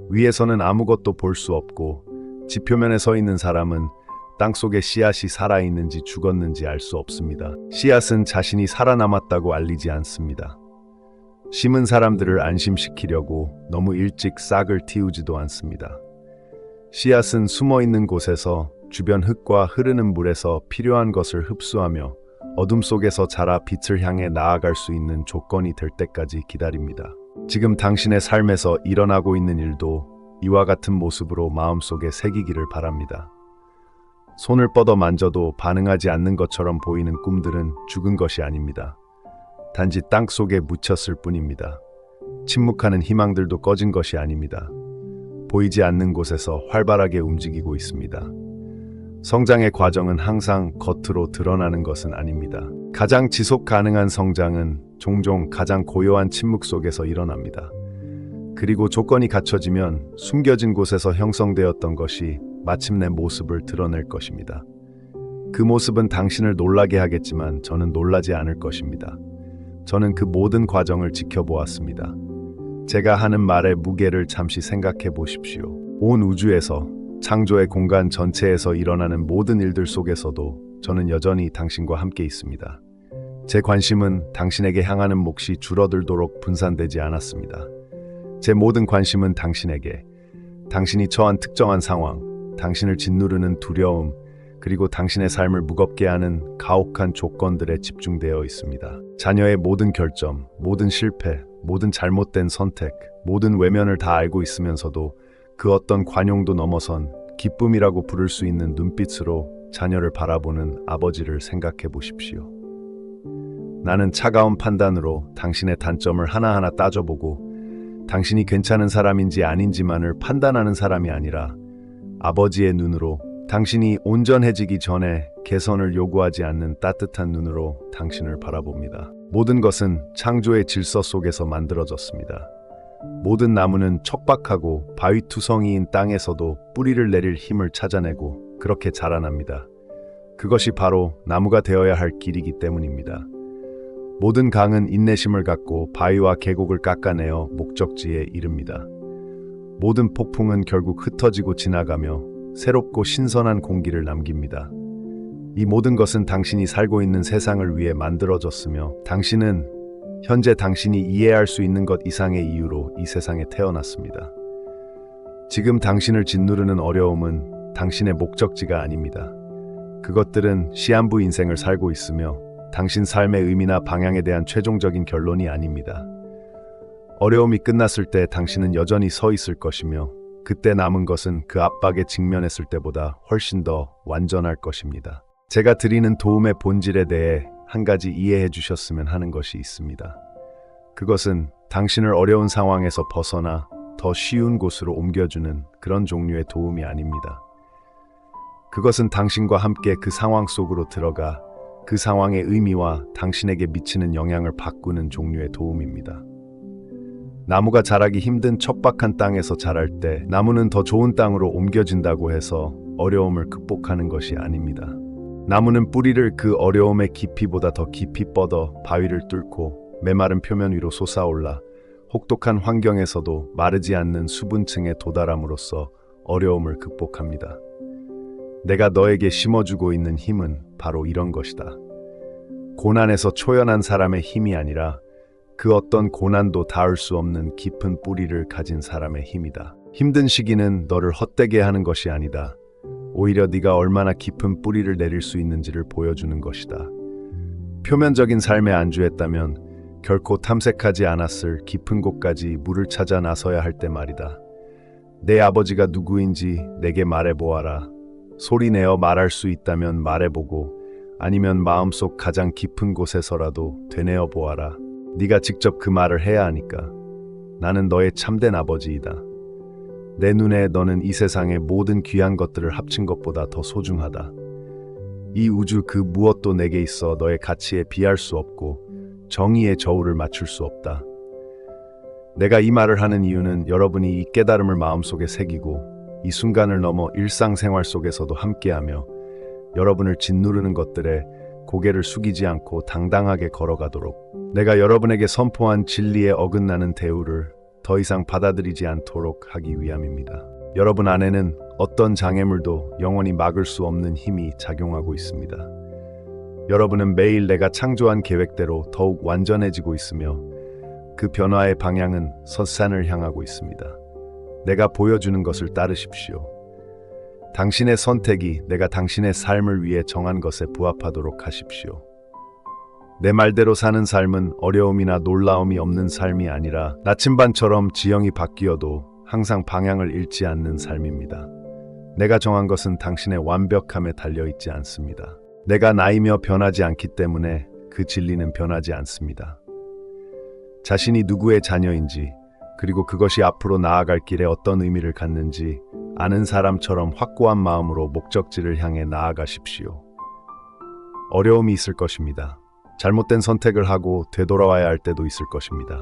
위에서는 아무것도 볼 수 없고 지표면에 서 있는 사람은 땅 속에 씨앗이 살아있는지 죽었는지 알 수 없습니다. 씨앗은 자신이 살아남았다고 알리지 않습니다. 심은 사람들을 안심시키려고 너무 일찍 싹을 틔우지도 않습니다. 씨앗은 숨어있는 곳에서 주변 흙과 흐르는 물에서 필요한 것을 흡수하며 어둠 속에서 자라 빛을 향해 나아갈 수 있는 조건이 될 때까지 기다립니다. 지금 당신의 삶에서 일어나고 있는 일도 이와 같은 모습으로 마음속에 새기기를 바랍니다. 손을 뻗어 만져도 반응하지 않는 것처럼 보이는 꿈들은 죽은 것이 아닙니다. 단지 땅 속에 묻혔을 뿐입니다. 침묵하는 희망들도 꺼진 것이 아닙니다. 보이지 않는 곳에서 활발하게 움직이고 있습니다. 성장의 과정은 항상 겉으로 드러나는 것은 아닙니다. 가장 지속 가능한 성장은 종종 가장 고요한 침묵 속에서 일어납니다. 그리고 조건이 갖춰지면 숨겨진 곳에서 형성되었던 것이 마침내 모습을 드러낼 것입니다. 그 모습은 당신을 놀라게 하겠지만 저는 놀라지 않을 것입니다. 저는 그 모든 과정을 지켜보았습니다. 제가 하는 말의 무게를 잠시 생각해 보십시오. 온 우주에서, 창조의 공간 전체에서 일어나는 모든 일들 속에서도 저는 여전히 당신과 함께 있습니다. 제 관심은 당신에게 향하는 몫이 줄어들도록 분산되지 않았습니다. 제 모든 관심은 당신에게, 당신이 처한 특정한 상황, 당신을 짓누르는 두려움, 그리고 당신의 삶을 무겁게 하는 가혹한 조건들에 집중되어 있습니다. 자녀의 모든 결점, 모든 실패, 모든 잘못된 선택, 모든 외면을 다 알고 있으면서도 그 어떤 관용도 넘어선 기쁨이라고 부를 수 있는 눈빛으로 자녀를 바라보는 아버지를 생각해 보십시오. 나는 차가운 판단으로 당신의 단점을 하나하나 따져보고 당신이 괜찮은 사람인지 아닌지만을 판단하는 사람이 아니라 아버지의 눈으로 당신이 온전해지기 전에 개선을 요구하지 않는 따뜻한 눈으로 당신을 바라봅니다. 모든 것은 창조의 질서 속에서 만들어졌습니다. 모든 나무는 척박하고 바위투성이인 땅에서도 뿌리를 내릴 힘을 찾아내고 그렇게 자라납니다. 그것이 바로 나무가 되어야 할 길이기 때문입니다. 모든 강은 인내심을 갖고 바위와 계곡을 깎아내어 목적지에 이릅니다. 모든 폭풍은 결국 흩어지고 지나가며 새롭고 신선한 공기를 남깁니다. 이 모든 것은 당신이 살고 있는 세상을 위해 만들어졌으며 당신은 현재 당신이 이해할 수 있는 것 이상의 이유로 이 세상에 태어났습니다. 지금 당신을 짓누르는 어려움은 당신의 목적지가 아닙니다. 그것들은 시한부 인생을 살고 있으며 당신 삶의 의미나 방향에 대한 최종적인 결론이 아닙니다. 어려움이 끝났을 때 당신은 여전히 서 있을 것이며 그때 남은 것은 그 압박에 직면했을 때보다 훨씬 더 완전할 것입니다. 제가 드리는 도움의 본질에 대해 한 가지 이해해 주셨으면 하는 것이 있습니다. 그것은 당신을 어려운 상황에서 벗어나 더 쉬운 곳으로 옮겨주는 그런 종류의 도움이 아닙니다. 그것은 당신과 함께 그 상황 속으로 들어가 그 상황의 의미와 당신에게 미치는 영향을 바꾸는 종류의 도움입니다. 나무가 자라기 힘든 척박한 땅에서 자랄 때 나무는 더 좋은 땅으로 옮겨진다고 해서 어려움을 극복하는 것이 아닙니다. 나무는 뿌리를 그 어려움의 깊이보다 더 깊이 뻗어 바위를 뚫고 메마른 표면 위로 솟아올라 혹독한 환경에서도 마르지 않는 수분층에 도달함으로써 어려움을 극복합니다. 내가 너에게 심어주고 있는 힘은 바로 이런 것이다. 고난에서 초연한 사람의 힘이 아니라 그 어떤 고난도 닿을 수 없는 깊은 뿌리를 가진 사람의 힘이다. 힘든 시기는 너를 헛되게 하는 것이 아니다. 오히려 네가 얼마나 깊은 뿌리를 내릴 수 있는지를 보여주는 것이다. 표면적인 삶에 안주했다면 결코 탐색하지 않았을 깊은 곳까지 물을 찾아 나서야 할 때 말이다. 내 아버지가 누구인지 내게 말해보아라. 소리내어 말할 수 있다면 말해보고 아니면 마음속 가장 깊은 곳에서라도 되뇌어 보아라. 네가 직접 그 말을 해야 하니까. 나는 너의 참된 아버지이다. 내 눈에 너는 이 세상의 모든 귀한 것들을 합친 것보다 더 소중하다. 이 우주 그 무엇도 내게 있어 너의 가치에 비할 수 없고 정의의 저울을 맞출 수 없다. 내가 이 말을 하는 이유는 여러분이 이 깨달음을 마음속에 새기고 이 순간을 넘어 일상생활 속에서도 함께하며 여러분을 짓누르는 것들에 고개를 숙이지 않고 당당하게 걸어가도록 내가 여러분에게 선포한 진리에 어긋나는 대우를 더 이상 받아들이지 않도록 하기 위함입니다. 여러분 안에는 어떤 장애물도 영원히 막을 수 없는 힘이 작용하고 있습니다. 여러분은 매일 내가 창조한 계획대로 더욱 완전해지고 있으며 그 변화의 방향은 설산을 향하고 있습니다. 내가 보여주는 것을 따르십시오. 당신의 선택이 내가 당신의 삶을 위해 정한 것에 부합하도록 하십시오. 내 말대로 사는 삶은 어려움이나 놀라움이 없는 삶이 아니라 나침반처럼 지형이 바뀌어도 항상 방향을 잃지 않는 삶입니다. 내가 정한 것은 당신의 완벽함에 달려있지 않습니다. 내가 나이며 변하지 않기 때문에 그 진리는 변하지 않습니다. 자신이 누구의 자녀인지 그리고 그것이 앞으로 나아갈 길에 어떤 의미를 갖는지 아는 사람처럼 확고한 마음으로 목적지를 향해 나아가십시오. 어려움이 있을 것입니다. 잘못된 선택을 하고 되돌아와야 할 때도 있을 것입니다.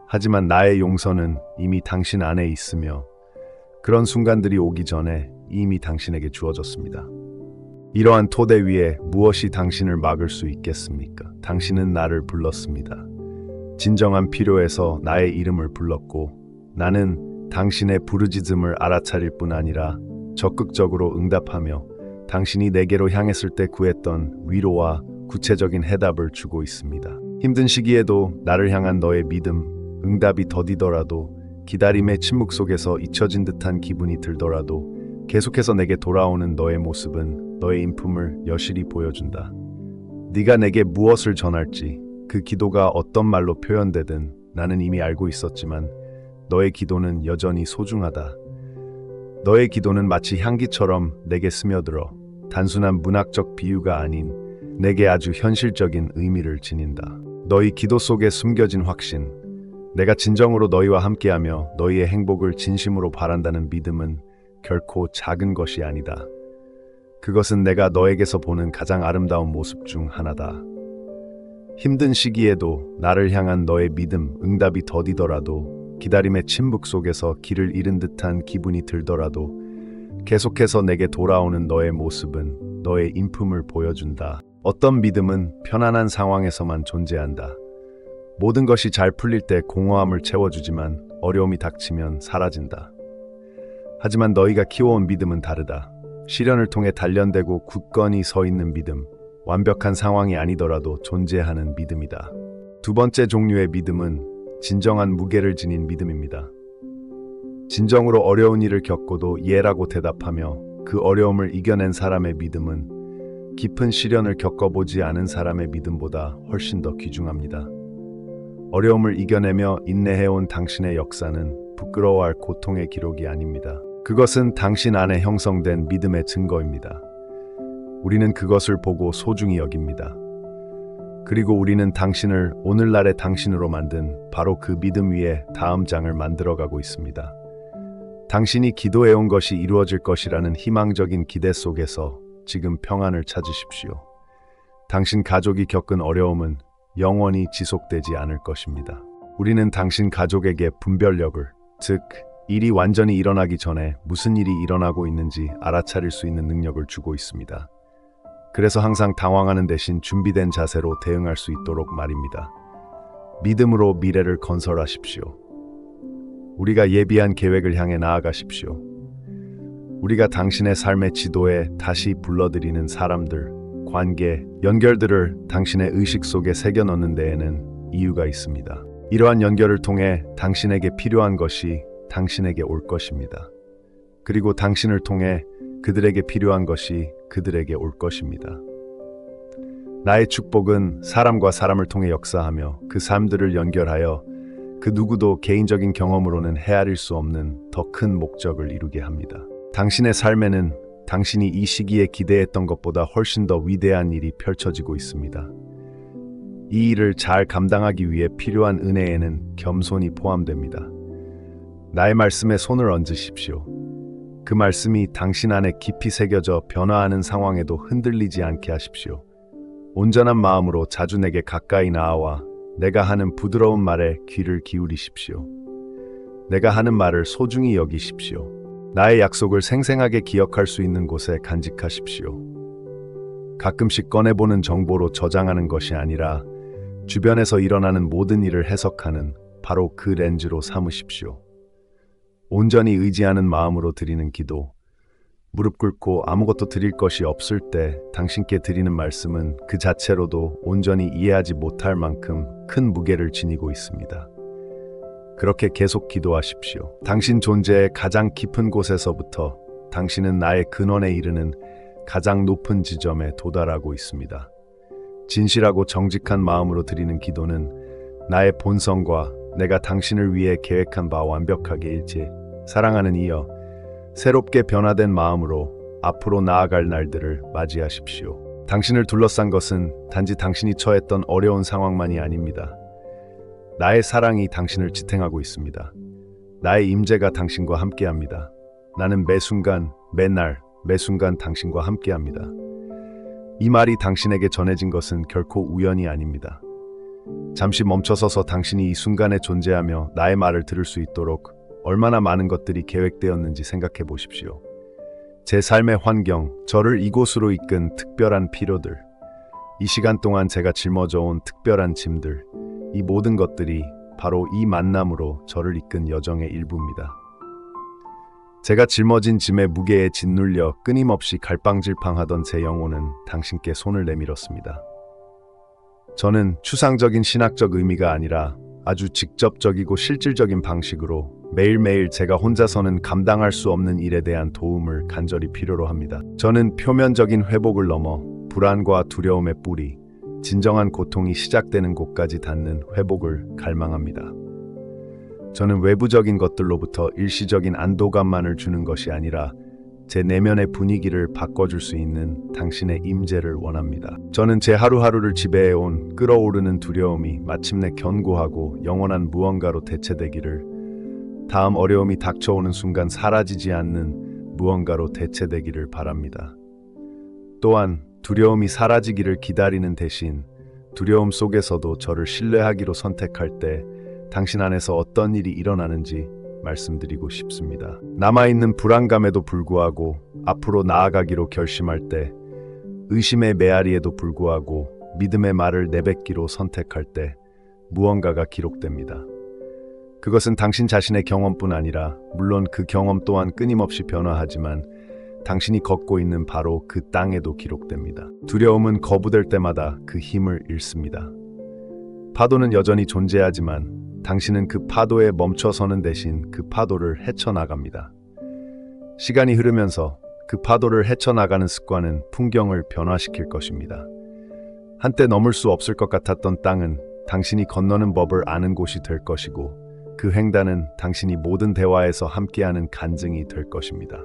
하지만 나의 용서는 이미 당신 안에 있으며 그런 순간들이 오기 전에 이미 당신에게 주어졌습니다. 이러한 토대 위에 무엇이 당신을 막을 수 있겠습니까? 당신은 나를 불렀습니다. 진정한 필요에서 나의 이름을 불렀고 나는 당신의 부르짖음을 알아차릴 뿐 아니라 적극적으로 응답하며 당신이 내게로 향했을 때 구했던 위로와 구체적인 해답을 주고 있습니다. 힘든 시기에도 나를 향한 너의 믿음, 응답이 더디더라도 기다림의 침묵 속에서 잊혀진 듯한 기분이 들더라도 계속해서 내게 돌아오는 너의 모습은 너의 인품을 여실히 보여준다. 네가 내게 무엇을 전할지 그 기도가 어떤 말로 표현되든 나는 이미 알고 있었지만 너의 기도는 여전히 소중하다. 너의 기도는 마치 향기처럼 내게 스며들어 단순한 문학적 비유가 아닌 내게 아주 현실적인 의미를 지닌다. 너희 기도 속에 숨겨진 확신, 내가 진정으로 너희와 함께하며 너희의 행복을 진심으로 바란다는 믿음은 결코 작은 것이 아니다. 그것은 내가 너에게서 보는 가장 아름다운 모습 중 하나다. 힘든 시기에도 나를 향한 너의 믿음, 응답이 더디더라도 기다림의 침묵 속에서 길을 잃은 듯한 기분이 들더라도 계속해서 내게 돌아오는 너의 모습은 너의 인품을 보여준다. 어떤 믿음은 편안한 상황에서만 존재한다. 모든 것이 잘 풀릴 때 공허함을 채워주지만 어려움이 닥치면 사라진다. 하지만 너희가 키워온 믿음은 다르다. 시련을 통해 단련되고 굳건히 서 있는 믿음, 완벽한 상황이 아니더라도 존재하는 믿음이다. 두 번째 종류의 믿음은 진정한 무게를 지닌 믿음입니다. 진정으로 어려운 일을 겪고도 예라고 대답하며 그 어려움을 이겨낸 사람의 믿음은 깊은 시련을 겪어보지 않은 사람의 믿음보다 훨씬 더 귀중합니다. 어려움을 이겨내며 인내해온 당신의 역사는 부끄러워할 고통의 기록이 아닙니다. 그것은 당신 안에 형성된 믿음의 증거입니다. 우리는 그것을 보고 소중히 여깁니다. 그리고 우리는 당신을 오늘날의 당신으로 만든 바로 그 믿음 위에 다음 장을 만들어가고 있습니다. 당신이 기도해온 것이 이루어질 것이라는 희망적인 기대 속에서 지금 평안을 찾으십시오. 당신 가족이 겪은 어려움은 영원히 지속되지 않을 것입니다. 우리는 당신 가족에게 분별력을, 즉 일이 완전히 일어나기 전에 무슨 일이 일어나고 있는지 알아차릴 수 있는 능력을 주고 있습니다. 그래서 항상 당황하는 대신 준비된 자세로 대응할 수 있도록 말입니다. 믿음으로 미래를 건설하십시오. 우리가 예비한 계획을 향해 나아가십시오. 우리가 당신의 삶의 지도에 다시 불러들이는 사람들, 관계, 연결들을 당신의 의식 속에 새겨 넣는 데에는 이유가 있습니다. 이러한 연결을 통해 당신에게 필요한 것이 당신에게 올 것입니다. 그리고 당신을 통해 그들에게 필요한 것이 그들에게 올 것입니다. 나의 축복은 사람과 사람을 통해 역사하며 그 삶들을 연결하여 그 누구도 개인적인 경험으로는 헤아릴 수 없는 더 큰 목적을 이루게 합니다. 당신의 삶에는 당신이 이 시기에 기대했던 것보다 훨씬 더 위대한 일이 펼쳐지고 있습니다. 이 일을 잘 감당하기 위해 필요한 은혜에는 겸손이 포함됩니다. 나의 말씀에 손을 얹으십시오. 그 말씀이 당신 안에 깊이 새겨져 변화하는 상황에도 흔들리지 않게 하십시오. 온전한 마음으로 자주 내게 가까이 나아와 내가 하는 부드러운 말에 귀를 기울이십시오. 내가 하는 말을 소중히 여기십시오. 나의 약속을 생생하게 기억할 수 있는 곳에 간직하십시오. 가끔씩 꺼내보는 정보로 저장하는 것이 아니라 주변에서 일어나는 모든 일을 해석하는 바로 그 렌즈로 삼으십시오. 온전히 의지하는 마음으로 드리는 기도, 무릎 꿇고 아무것도 드릴 것이 없을 때 당신께 드리는 말씀은 그 자체로도 온전히 이해하지 못할 만큼 큰 무게를 지니고 있습니다. 그렇게 계속 기도하십시오. 당신 존재의 가장 깊은 곳에서부터 당신은 나의 근원에 이르는 가장 높은 지점에 도달하고 있습니다. 진실하고 정직한 마음으로 드리는 기도는 나의 본성과 내가 당신을 위해 계획한 바 완벽하게 일치, 사랑하는 이여, 새롭게 변화된 마음으로 앞으로 나아갈 날들을 맞이하십시오. 당신을 둘러싼 것은 단지 당신이 처했던 어려운 상황만이 아닙니다. 나의 사랑이 당신을 지탱하고 있습니다. 나의 임재가 당신과 함께합니다. 나는 매 순간, 매날, 매 순간 당신과 함께합니다. 이 말이 당신에게 전해진 것은 결코 우연이 아닙니다. 잠시 멈춰서서 당신이 이 순간에 존재하며 나의 말을 들을 수 있도록 얼마나 많은 것들이 계획되었는지 생각해 보십시오. 제 삶의 환경, 저를 이곳으로 이끈 특별한 필요들, 이 시간 동안 제가 짊어져 온 특별한 짐들, 이 모든 것들이 바로 이 만남으로 저를 이끈 여정의 일부입니다. 제가 짊어진 짐의 무게에 짓눌려 끊임없이 갈팡질팡하던 제 영혼은 당신께 손을 내밀었습니다. 저는 추상적인 신학적 의미가 아니라 아주 직접적이고 실질적인 방식으로 매일매일 제가 혼자서는 감당할 수 없는 일에 대한 도움을 간절히 필요로 합니다. 저는 표면적인 회복을 넘어 불안과 두려움의 뿌리, 진정한 고통이 시작되는 곳까지 닿는 회복을 갈망합니다. 저는 외부적인 것들로부터 일시적인 안도감만을 주는 것이 아니라 제 내면의 분위기를 바꿔줄 수 있는 당신의 임재를 원합니다. 저는 제 하루하루를 지배해온 끓어오르는 두려움이 마침내 견고하고 영원한 무언가로 대체되기를, 다음 어려움이 닥쳐오는 순간 사라지지 않는 무언가로 대체되기를 바랍니다. 또한 두려움이 사라지기를 기다리는 대신 두려움 속에서도 저를 신뢰하기로 선택할 때 당신 안에서 어떤 일이 일어나는지 말씀드리고 싶습니다. 남아있는 불안감에도 불구하고 앞으로 나아가기로 결심할 때 의심의 메아리에도 불구하고 믿음의 말을 내뱉기로 선택할 때 무언가가 기록됩니다. 그것은 당신 자신의 경험뿐 아니라 물론 그 경험 또한 끊임없이 변화하지만 당신이 걷고 있는 바로 그 땅에도 기록됩니다. 두려움은 거부될 때마다 그 힘을 잃습니다. 파도는 여전히 존재하지만 당신은 그 파도에 멈춰서는 대신 그 파도를 헤쳐나갑니다. 시간이 흐르면서 그 파도를 헤쳐나가는 습관은 풍경을 변화시킬 것입니다. 한때 넘을 수 없을 것 같았던 땅은 당신이 건너는 법을 아는 곳이 될 것이고 그 횡단은 당신이 모든 대화에서 함께하는 간증이 될 것입니다.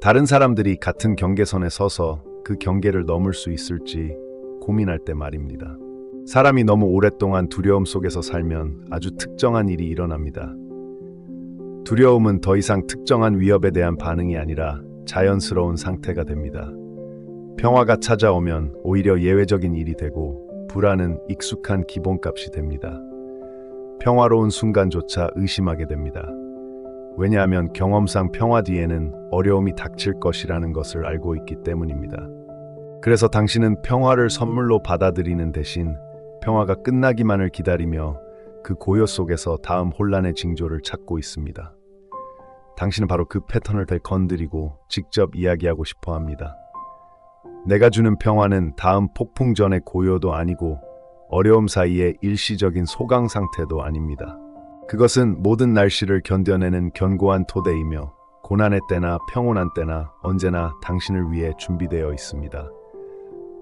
다른 사람들이 같은 경계선에 서서 그 경계를 넘을 수 있을지 고민할 때 말입니다. 사람이 너무 오랫동안 두려움 속에서 살면 아주 특정한 일이 일어납니다. 두려움은 더 이상 특정한 위협에 대한 반응이 아니라 자연스러운 상태가 됩니다. 평화가 찾아오면 오히려 예외적인 일이 되고 불안은 익숙한 기본값이 됩니다. 평화로운 순간조차 의심하게 됩니다. 왜냐하면 경험상 평화 뒤에는 어려움이 닥칠 것이라는 것을 알고 있기 때문입니다. 그래서 당신은 평화를 선물로 받아들이는 대신 평화가 끝나기만을 기다리며 그 고요 속에서 다음 혼란의 징조를 찾고 있습니다. 당신은 바로 그 패턴을 되건드리고 직접 이야기하고 싶어 합니다. 내가 주는 평화는 다음 폭풍 전의 고요도 아니고 어려움 사이의 일시적인 소강 상태도 아닙니다. 그것은 모든 날씨를 견뎌내는 견고한 토대이며 고난의 때나 평온한 때나 언제나 당신을 위해 준비되어 있습니다.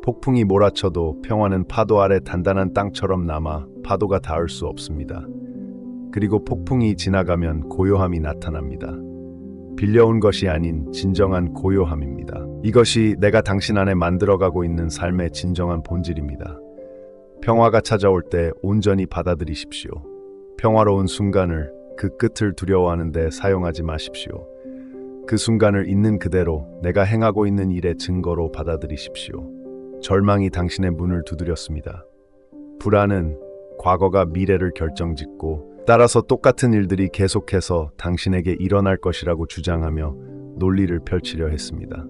폭풍이 몰아쳐도 평화는 파도 아래 단단한 땅처럼 남아 파도가 닿을 수 없습니다. 그리고 폭풍이 지나가면 고요함이 나타납니다. 빌려온 것이 아닌 진정한 고요함입니다. 이것이 내가 당신 안에 만들어가고 있는 삶의 진정한 본질입니다. 평화가 찾아올 때 온전히 받아들이십시오. 평화로운 순간을 그 끝을 두려워하는 데 사용하지 마십시오. 그 순간을 있는 그대로 내가 행하고 있는 일의 증거로 받아들이십시오. 절망이 당신의 문을 두드렸습니다. 불안은 과거가 미래를 결정짓고 따라서 똑같은 일들이 계속해서 당신에게 일어날 것이라고 주장하며 논리를 펼치려 했습니다.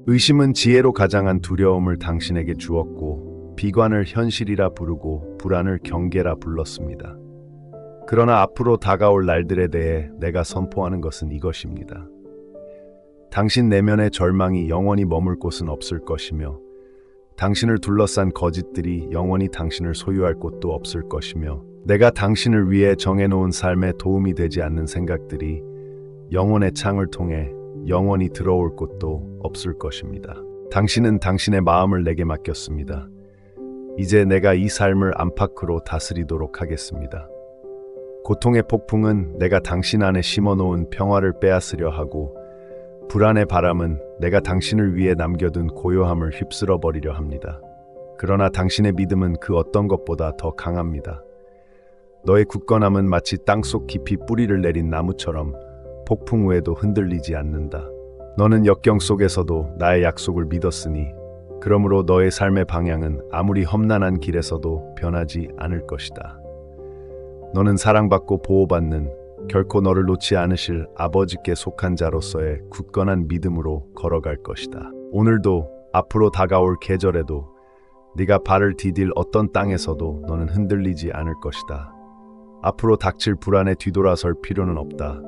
의심은 지혜로 가장한 두려움을 당신에게 주었고 비관을 현실이라 부르고 불안을 경계라 불렀습니다. 그러나 앞으로 다가올 날들에 대해 내가 선포하는 것은 이것입니다. 당신 내면의 절망이 영원히 머물 곳은 없을 것이며 당신을 둘러싼 거짓들이 영원히 당신을 소유할 곳도 없을 것이며 내가 당신을 위해 정해놓은 삶에 도움이 되지 않는 생각들이 영혼의 창을 통해 영원히 들어올 곳도 없을 것입니다. 당신은 당신의 마음을 내게 맡겼습니다. 이제 내가 이 삶을 안팎으로 다스리도록 하겠습니다. 고통의 폭풍은 내가 당신 안에 심어놓은 평화를 빼앗으려 하고 불안의 바람은 내가 당신을 위해 남겨둔 고요함을 휩쓸어 버리려 합니다. 그러나 당신의 믿음은 그 어떤 것보다 더 강합니다. 너의 굳건함은 마치 땅속 깊이 뿌리를 내린 나무처럼 폭풍 후에도 흔들리지 않는다. 너는 역경 속에서도 나의 약속을 믿었으니 그러므로 너의 삶의 방향은 아무리 험난한 길에서도 변하지 않을 것이다. 너는 사랑받고 보호받는 결코 너를 놓지 않으실 아버지께 속한 자로서의 굳건한 믿음으로 걸어갈 것이다. 오늘도 앞으로 다가올 계절에도 네가 발을 디딜 어떤 땅에서도 너는 흔들리지 않을 것이다. 앞으로 닥칠 불안에 뒤돌아설 필요는 없다.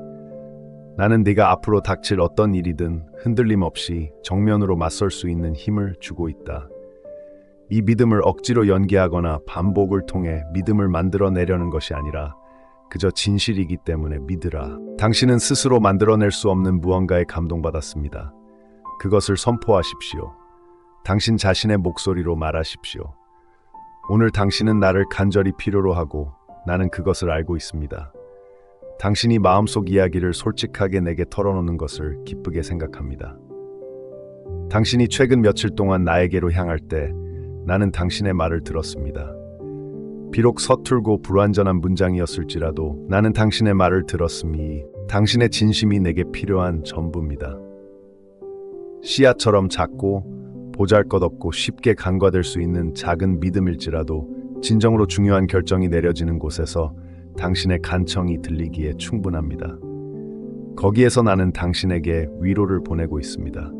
나는 네가 앞으로 닥칠 어떤 일이든 흔들림 없이 정면으로 맞설 수 있는 힘을 주고 있다. 이 믿음을 억지로 연기하거나 반복을 통해 믿음을 만들어내려는 것이 아니라 그저 진실이기 때문에 믿으라. 당신은 스스로 만들어낼 수 없는 무언가에 감동받았습니다. 그것을 선포하십시오. 당신 자신의 목소리로 말하십시오. 오늘 당신은 나를 간절히 필요로 하고 나는 그것을 알고 있습니다. 당신이 마음속 이야기를 솔직하게 내게 털어놓는 것을 기쁘게 생각합니다. 당신이 최근 며칠 동안 나에게로 향할 때 나는 당신의 말을 들었습니다. 비록 서툴고 불완전한 문장이었을지라도 나는 당신의 말을 들었으니 당신의 진심이 내게 필요한 전부입니다. 씨앗처럼 작고 보잘것없고 쉽게 간과될 수 있는 작은 믿음일지라도 진정으로 중요한 결정이 내려지는 곳에서 당신의 간청이 들리기에 충분합니다. 거기에서 나는 당신에게 위로를 보내고 있습니다.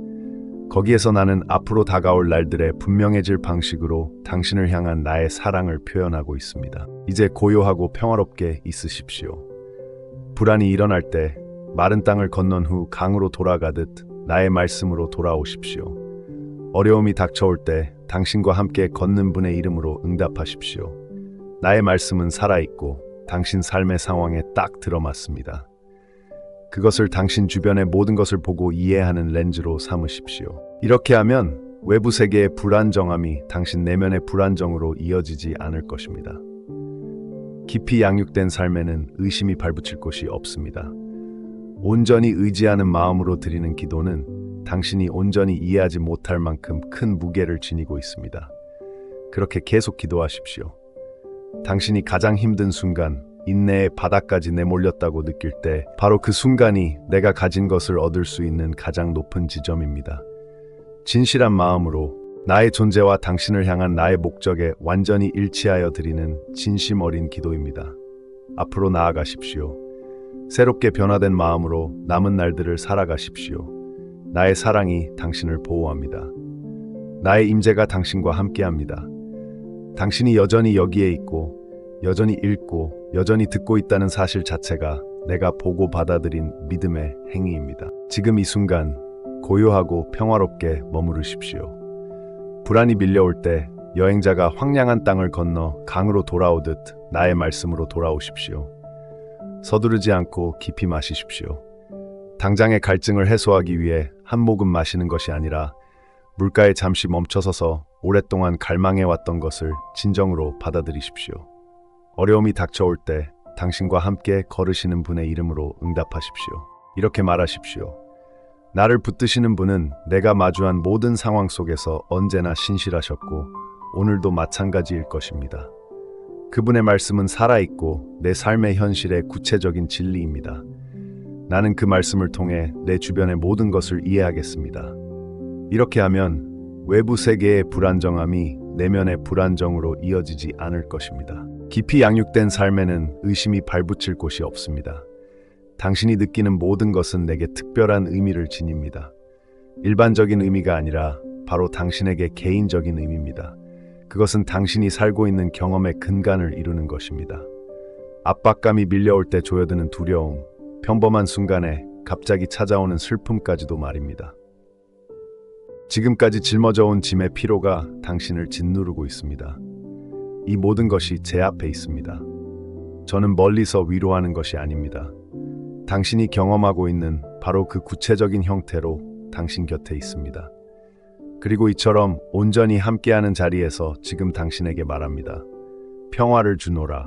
거기에서 나는 앞으로 다가올 날들에 분명해질 방식으로 당신을 향한 나의 사랑을 표현하고 있습니다. 이제 고요하고 평화롭게 있으십시오. 불안이 일어날 때 마른 땅을 건넌 후 강으로 돌아가듯 나의 말씀으로 돌아오십시오. 어려움이 닥쳐올 때 당신과 함께 걷는 분의 이름으로 응답하십시오. 나의 말씀은 살아있고 당신 삶의 상황에 딱 들어맞습니다. 그것을 당신 주변의 모든 것을 보고 이해하는 렌즈로 삼으십시오. 이렇게 하면 외부 세계의 불안정함이 당신 내면의 불안정으로 이어지지 않을 것입니다. 깊이 양육된 삶에는 의심이 발붙일 곳이 없습니다. 온전히 의지하는 마음으로 드리는 기도는 당신이 온전히 이해하지 못할 만큼 큰 무게를 지니고 있습니다. 그렇게 계속 기도하십시오. 당신이 가장 힘든 순간, 인내의 바닥까지 내몰렸다고 느낄 때 바로 그 순간이 내가 가진 것을 얻을 수 있는 가장 높은 지점입니다. 진실한 마음으로 나의 존재와 당신을 향한 나의 목적에 완전히 일치하여 드리는 진심 어린 기도입니다. 앞으로 나아가십시오. 새롭게 변화된 마음으로 남은 날들을 살아가십시오. 나의 사랑이 당신을 보호합니다. 나의 임재가 당신과 함께합니다. 당신이 여전히 여기에 있고 여전히 읽고 여전히 듣고 있다는 사실 자체가 내가 보고 받아들인 믿음의 행위입니다. 지금 이 순간 고요하고 평화롭게 머무르십시오. 불안이 밀려올 때 여행자가 황량한 땅을 건너 강으로 돌아오듯 나의 말씀으로 돌아오십시오. 서두르지 않고 깊이 마시십시오. 당장의 갈증을 해소하기 위해 한 모금 마시는 것이 아니라 물가에 잠시 멈춰서서 오랫동안 갈망해왔던 것을 진정으로 받아들이십시오. 어려움이 닥쳐올 때 당신과 함께 걸으시는 분의 이름으로 응답하십시오. 이렇게 말하십시오. 나를 붙드시는 분은 내가 마주한 모든 상황 속에서 언제나 신실하셨고 오늘도 마찬가지일 것입니다. 그분의 말씀은 살아있고 내 삶의 현실의 구체적인 진리입니다. 나는 그 말씀을 통해 내 주변의 모든 것을 이해하겠습니다. 이렇게 하면 외부 세계의 불안정함이 내면의 불안정으로 이어지지 않을 것입니다. 깊이 양육된 삶에는 의심이 발붙일 곳이 없습니다. 당신이 느끼는 모든 것은 내게 특별한 의미를 지닙니다. 일반적인 의미가 아니라 바로 당신에게 개인적인 의미입니다. 그것은 당신이 살고 있는 경험의 근간을 이루는 것입니다. 압박감이 밀려올 때 조여드는 두려움, 평범한 순간에 갑자기 찾아오는 슬픔까지도 말입니다. 지금까지 짊어져 온 짐의 피로가 당신을 짓누르고 있습니다. 이 모든 것이 제 앞에 있습니다. 저는 멀리서 위로하는 것이 아닙니다. 당신이 경험하고 있는 바로 그 구체적인 형태로 당신 곁에 있습니다. 그리고 이처럼 온전히 함께하는 자리에서 지금 당신에게 말합니다. 평화를 주노라.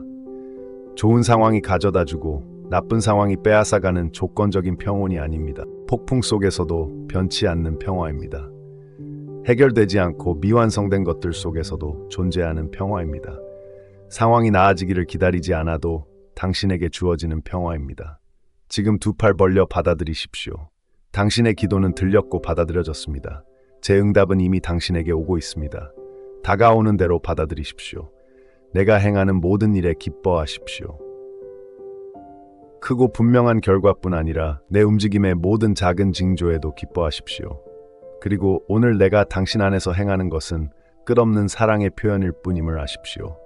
좋은 상황이 가져다주고 나쁜 상황이 빼앗아가는 조건적인 평온이 아닙니다. 폭풍 속에서도 변치 않는 평화입니다. 해결되지 않고 미완성된 것들 속에서도 존재하는 평화입니다. 상황이 나아지기를 기다리지 않아도 당신에게 주어지는 평화입니다. 지금 두 팔 벌려 받아들이십시오. 당신의 기도는 들렸고 받아들여졌습니다. 제 응답은 이미 당신에게 오고 있습니다. 다가오는 대로 받아들이십시오. 내가 행하는 모든 일에 기뻐하십시오. 크고 분명한 결과뿐 아니라 내 움직임의 모든 작은 징조에도 기뻐하십시오. 그리고 오늘 내가 당신 안에서 행하는 것은 끝없는 사랑의 표현일 뿐임을 아십시오.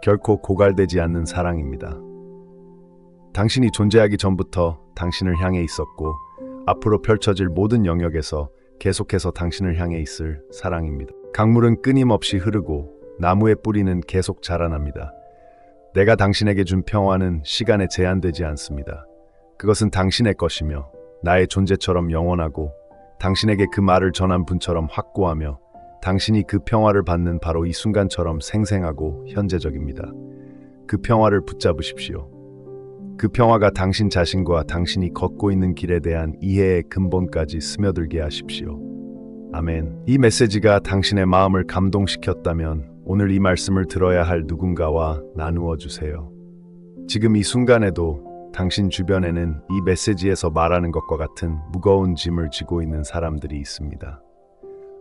결코 고갈되지 않는 사랑입니다. 당신이 존재하기 전부터 당신을 향해 있었고 앞으로 펼쳐질 모든 영역에서 계속해서 당신을 향해 있을 사랑입니다. 강물은 끊임없이 흐르고 나무의 뿌리는 계속 자라납니다. 내가 당신에게 준 평화는 시간에 제한되지 않습니다. 그것은 당신의 것이며 나의 존재처럼 영원하고 당신에게 그 말을 전한 분처럼 확고하며 당신이 그 평화를 받는 바로 이 순간처럼 생생하고 현재적입니다. 그 평화를 붙잡으십시오. 그 평화가 당신 자신과 당신이 걷고 있는 길에 대한 이해의 근본까지 스며들게 하십시오. 아멘. 이 메시지가 당신의 마음을 감동시켰다면 오늘 이 말씀을 들어야 할 누군가와 나누어 주세요. 지금 이 순간에도 당신 주변에는 이 메시지에서 말하는 것과 같은 무거운 짐을 지고 있는 사람들이 있습니다.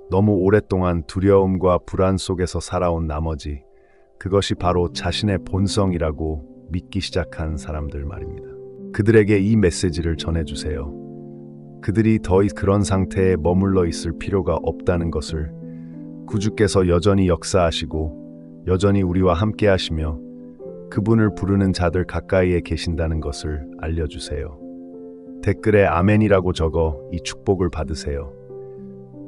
너무 오랫동안 두려움과 불안 속에서 살아온 나머지 그것이 바로 자신의 본성이라고 믿기 시작한 사람들 말입니다. 그들에게 이 메시지를 전해주세요. 그들이 더 그런 상태에 머물러 있을 필요가 없다는 것을, 구주께서 여전히 역사하시고 여전히 우리와 함께 하시며 그분을 부르는 자들 가까이에 계신다는 것을 알려주세요. 댓글에 아멘이라고 적어 이 축복을 받으세요.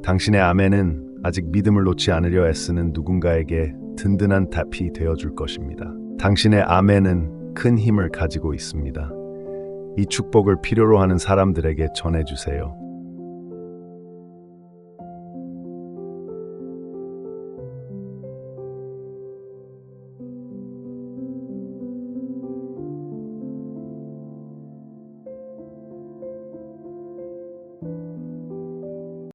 당신의 아멘은 아직 믿음을 놓지 않으려 애쓰는 누군가에게 든든한 답이 되어줄 것입니다. 당신의 아멘은 큰 힘을 가지고 있습니다. 이 축복을 필요로 하는 사람들에게 전해주세요.